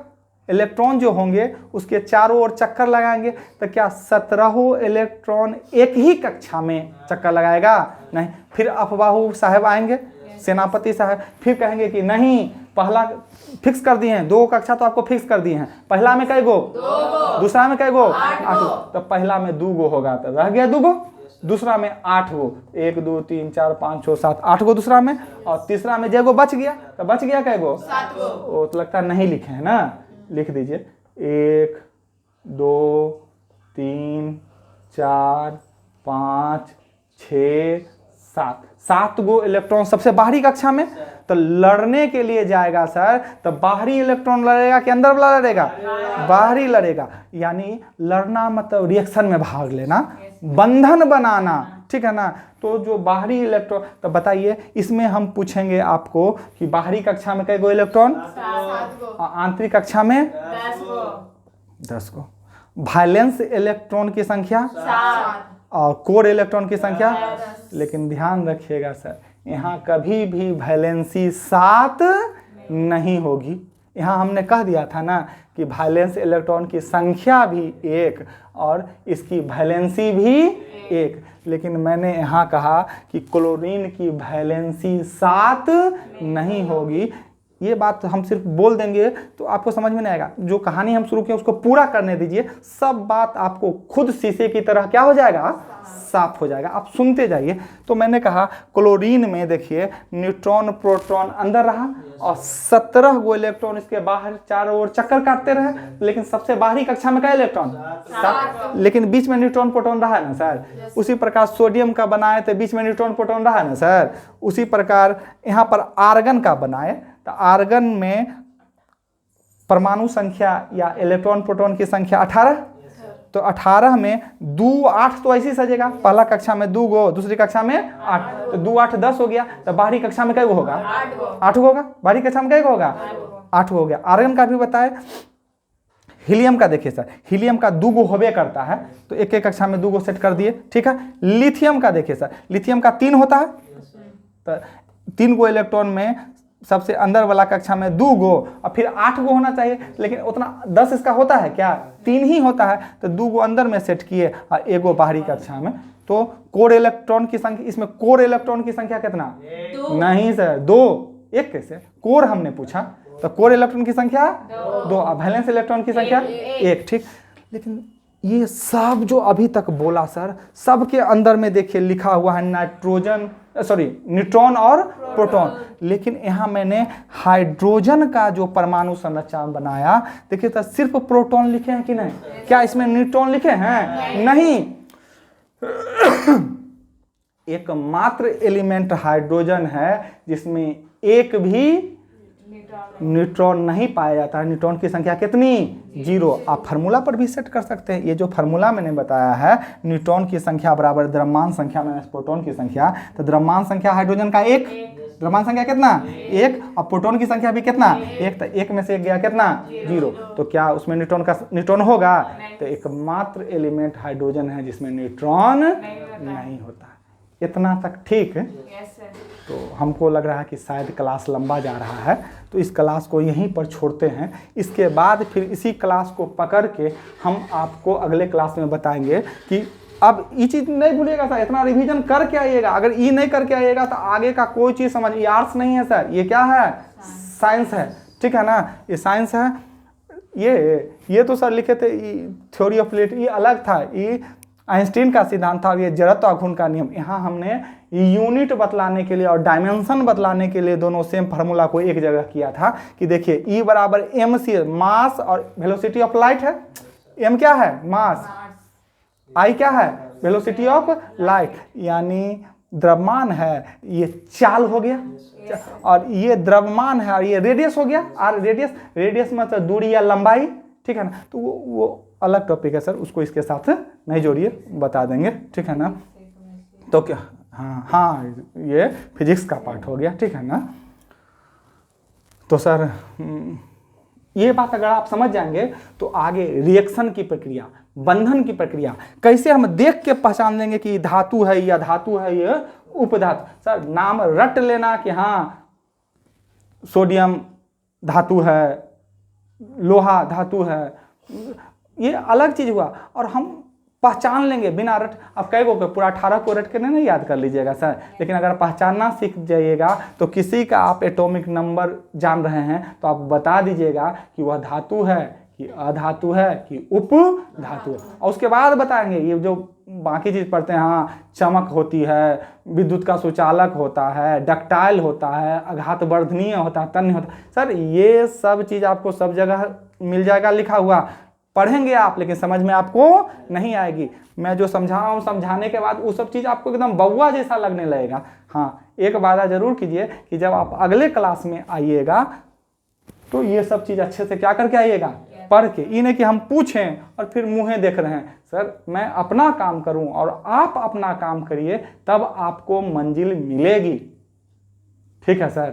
इलेक्ट्रॉन जो होंगे उसके चारों ओर चक्कर लगाएंगे। तो क्या 17 इलेक्ट्रॉन एक ही कक्षा में चक्कर लगाएगा? नहीं। फिर अफवाहु साहब आएंगे, सेनापति साहब, फिर कहेंगे कि नहीं, पहला फिक्स कर दिए हैं, 2 कक्षा तो आपको फिक्स कर दिए हैं। पहला में कई गो? 2 गो। दूसरा में कई गो? 8 गो। तो पहला में 2 गो होगा तो रह गया 2 गो, दूसरा में 8 गो, 1 2 3 4 5 6 7 8 गो दूसरा में, और तीसरा में जगह बच गया, तो बच गया कई गो? 7 गो। वो तो लगता है नहीं लिखे हैं ना, लिख दीजिए। 1 2 3 4 5 6 7 गो इलेक्ट्रॉन सबसे बाहरी कक्षा में। तो लड़ने के लिए जाएगा सर, तो बाहरी इलेक्ट्रॉन लड़ेगा कि अंदर वाला लड़ेगा? बाहरी लड़ेगा। यानी लड़ना मतलब रिएक्शन में भाग लेना, बंधन बनाना, ठीक है ना। तो जो बाहरी इलेक्ट्रॉन, तो बताइए इसमें हम पूछेंगे आपको कि बाहरी कक्षा में कई गो इलेक्ट्रॉन? 7 गो। आंतरिक कक्षा में 10 गो। वैलेंस इलेक्ट्रॉन की संख्या 7 और कोर इलेक्ट्रॉन की संख्या 10। लेकिन ध्यान रखिएगा सर, यहाँ कभी भी वैलेंसी 7 नहीं होगी। यहाँ हमने कह दिया था ना कि वैलेंस इलेक्ट्रॉन की संख्या भी 1 और इसकी वैलेंसी भी 1, लेकिन मैंने यहाँ कहा कि क्लोरीन की वैलेंसी 7 नहीं होगी। ये बात हम सिर्फ बोल देंगे तो आपको समझ में नहीं आएगा। जो कहानी हम शुरू किए उसको पूरा करने दीजिए, सब बात आपको खुद शीशे की तरह क्या हो जाएगा? साफ हो जाएगा। आप सुनते जाइए। तो मैंने कहा क्लोरीन में देखिए न्यूट्रॉन प्रोटॉन अंदर रहा और 17 गो इलेक्ट्रॉन इसके बाहर चारों ओर चक्कर काटते रहे, लेकिन सबसे बाहरी कक्षा में क्या इलेक्ट्रॉन? 7। लेकिन बीच में न्यूट्रॉन प्रोटॉन रहा है ना सर। उसी प्रकार सोडियम का बनाए तो बीच में न्यूट्रॉन प्रोटॉन रहा है ना सर। उसी प्रकार यहाँ पर आर्गन का बनाए तो आर्गन में परमाणु संख्या या इलेक्ट्रॉन प्रोटॉन की संख्या 18। तो 18 में 2 8 तो ऐसे ही सजेगा, पहला कक्षा में 2 गो, दूसरी कक्षा में 8, तो 2 8 10 हो गया। तो बाहरी कक्षा में क्या होगा? 8 गो होगा। बाहरी कक्षा में क्या होगा? 8 हो गया। आर्गन का भी बताए। हीलियम का देखिए सर, हीलियम का 2 गो होबे करता है, तो एक एक कक्षा में 2 गो सेट कर दिए, ठीक है। लिथियम का देखिए सर, लिथियम का 3 होता है, तो 3 गो इलेक्ट्रॉन में सबसे अंदर वाला कक्षा में 2 गो और फिर 8 गो होना चाहिए, लेकिन उतना 10 इसका होता है क्या? 3 ही होता है। तो 2 गो अंदर में सेट किए और 1 गो बाहरी कक्षा में। तो कोर इलेक्ट्रॉन की संख्या, इसमें कोर इलेक्ट्रॉन की संख्या कितना? 2। नहीं सर, 2। 1 कैसे? कोर हमने पूछा, तो कोर इलेक्ट्रॉन की संख्या 2 और वैलेंस इलेक्ट्रॉन की संख्या 1, ठीक। लेकिन ये सब जो अभी तक बोला सर, सब के अंदर में देखिए लिखा हुआ है न्यूट्रॉन और प्रोटॉन। लेकिन यहाँ मैंने हाइड्रोजन का जो परमाणु संरचना बनाया, देखिए तो सिर्फ प्रोटॉन लिखे हैं कि नहीं? क्या इसमें न्यूट्रॉन लिखे हैं? नहीं। एकमात्र एलिमेंट हाइड्रोजन है जिसमें एक भी न्यूट्रॉन नहीं पाया जाता है। न्यूट्रॉन की संख्या कितनी? 0। आप फार्मूला पर भी सेट कर सकते हैं। ये जो फार्मूला मैंने बताया है, न्यूट्रॉन की संख्या बराबर द्रव्यमान संख्या माइनस प्रोटॉन की संख्या, तो द्रव्यमान संख्या हाइड्रोजन का 1, द्रव्यमान संख्या कितना? 1, और प्रोटॉन की संख्या भी कितना? 1, तो 1 में से 1 गया कितना? 0। तो क्या उसमें न्यूट्रॉन होगा? तो एकमात्र एलिमेंट हाइड्रोजन है जिसमें न्यूट्रॉन नहीं होता। इतना तक ठीक है? तो हमको लग रहा है कि शायद क्लास लंबा जा रहा है, तो इस क्लास को यहीं पर छोड़ते हैं। इसके बाद फिर इसी क्लास को पकड़ के हम आपको अगले क्लास में बताएंगे कि अब ये चीज़ नहीं भूलिएगा सर, इतना रिवीजन करके आइएगा। अगर ये नहीं करके आइएगा तो आगे का कोई चीज़ समझ, ये आर्ट्स नहीं है सर, ये क्या है? साइंस है, ठीक है ना? ये साइंस है। ये तो सर लिखे थे थ्योरी ऑफ रिलेटिविटी, ये अलग था, ये आइंस्टीन का सिद्धांत था, और ये जड़त्व आघूर्ण का नियम। यहाँ हमने यूनिट बतलाने के लिए और डायमेंशन बतलाने के लिए दोनों सेम फार्मूला को एक जगह किया था कि देखिए E बराबर mc, मास और वेलोसिटी ऑफ लाइट है। m क्या है? मास। I क्या है? वेलोसिटी ऑफ लाइट, यानी द्रव्यमान है, ये चाल हो गया, और ये द्रव्यमान है, और ये रेडियस हो गया। और रेडियस मतलब दूरी या लंबाई, ठीक है ना? तो वो अलग टॉपिक है सर, उसको इसके साथ नहीं जोड़िए, बता देंगे, ठीक है ना? तो क्या, हाँ, ये फिजिक्स का पार्ट हो गया, ठीक है ना? तो सर ये बात अगर आप समझ जाएंगे तो आगे रिएक्शन की प्रक्रिया, बंधन की प्रक्रिया, कैसे हम देख के पहचान लेंगे कि धातु है या धातु है ये उपधातु। सर नाम रट लेना कि हाँ सोडियम धातु है, लोहा धातु है, ये अलग चीज हुआ, और हम पहचान लेंगे बिना रट। अब कई गो पूरा 18 को रट के नहीं याद कर लीजिएगा सर, लेकिन अगर पहचानना सीख जाइएगा तो किसी का आप एटॉमिक नंबर जान रहे हैं तो आप बता दीजिएगा कि वह धातु है कि अधातु है कि उपधातु है, और उसके बाद बताएंगे ये जो बाकी चीज पढ़ते हैं। हाँ, चमक होती है, विद्युत का सुचालक होता है, डक्टाइल होता है, आघात वर्धनीय होता है, तन्य होता है। सर ये सब चीज आपको सब जगह मिल जाएगा लिखा हुआ, पढ़ेंगे आप, लेकिन समझ में आपको नहीं आएगी। मैं जो समझा रहा हूँ, समझाने के बाद वो सब चीज़ आपको एकदम बउआ जैसा लगने लगेगा। हाँ, एक वादा जरूर कीजिए कि जब आप अगले क्लास में आइएगा तो ये सब चीज़ अच्छे से क्या करके आइएगा, पढ़ के। ये नहीं कि हम पूछें और फिर मुँहें देख रहे हैं। सर मैं अपना काम करूँ और आप अपना काम करिए, तब आपको मंजिल मिलेगी, ठीक है सर?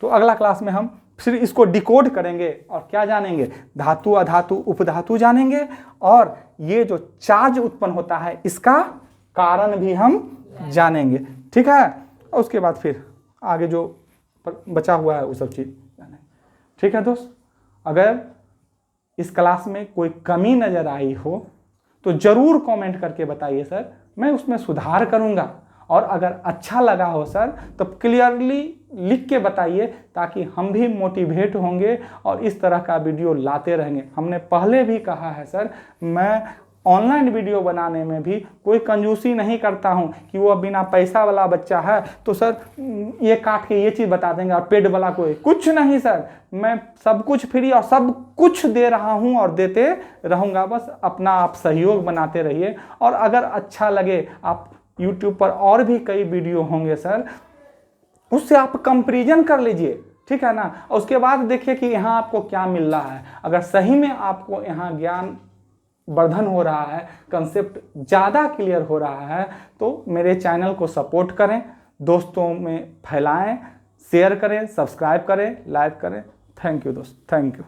तो अगला क्लास में हम फिर इसको डिकोड करेंगे और क्या जानेंगे, धातु अधातु उपधातु जानेंगे, और ये जो चार्ज उत्पन्न होता है इसका कारण भी हम जानेंगे, ठीक है? और उसके बाद फिर आगे जो बचा हुआ है वो सब चीज़ जानेंगे, ठीक है दोस्त? अगर इस क्लास में कोई कमी नज़र आई हो तो ज़रूर कमेंट करके बताइए सर, मैं उसमें सुधार करूँगा। और अगर अच्छा लगा हो सर तो क्लियरली लिख के बताइए, ताकि हम भी मोटिवेट होंगे और इस तरह का वीडियो लाते रहेंगे। हमने पहले भी कहा है सर, मैं ऑनलाइन वीडियो बनाने में भी कोई कंजूसी नहीं करता हूं कि वो बिना पैसा वाला बच्चा है तो सर ये काट के ये चीज़ बता देंगे और पेड वाला कोई कुछ नहीं। सर मैं सब कुछ फ्री और सब कुछ दे रहा हूं और देते रहूँगा। बस अपना आप सहयोग बनाते रहिए, और अगर अच्छा लगे, आप YouTube पर और भी कई वीडियो होंगे सर, उससे आप कंपैरिजन कर लीजिए, ठीक है ना? और उसके बाद देखिए कि यहाँ आपको क्या मिल रहा है। अगर सही में आपको यहाँ ज्ञान वर्धन हो रहा है, कंसेप्ट ज़्यादा क्लियर हो रहा है, तो मेरे चैनल को सपोर्ट करें, दोस्तों में फैलाएं, शेयर करें, सब्सक्राइब करें, लाइक करें। थैंक यू दोस्त, थैंक यू।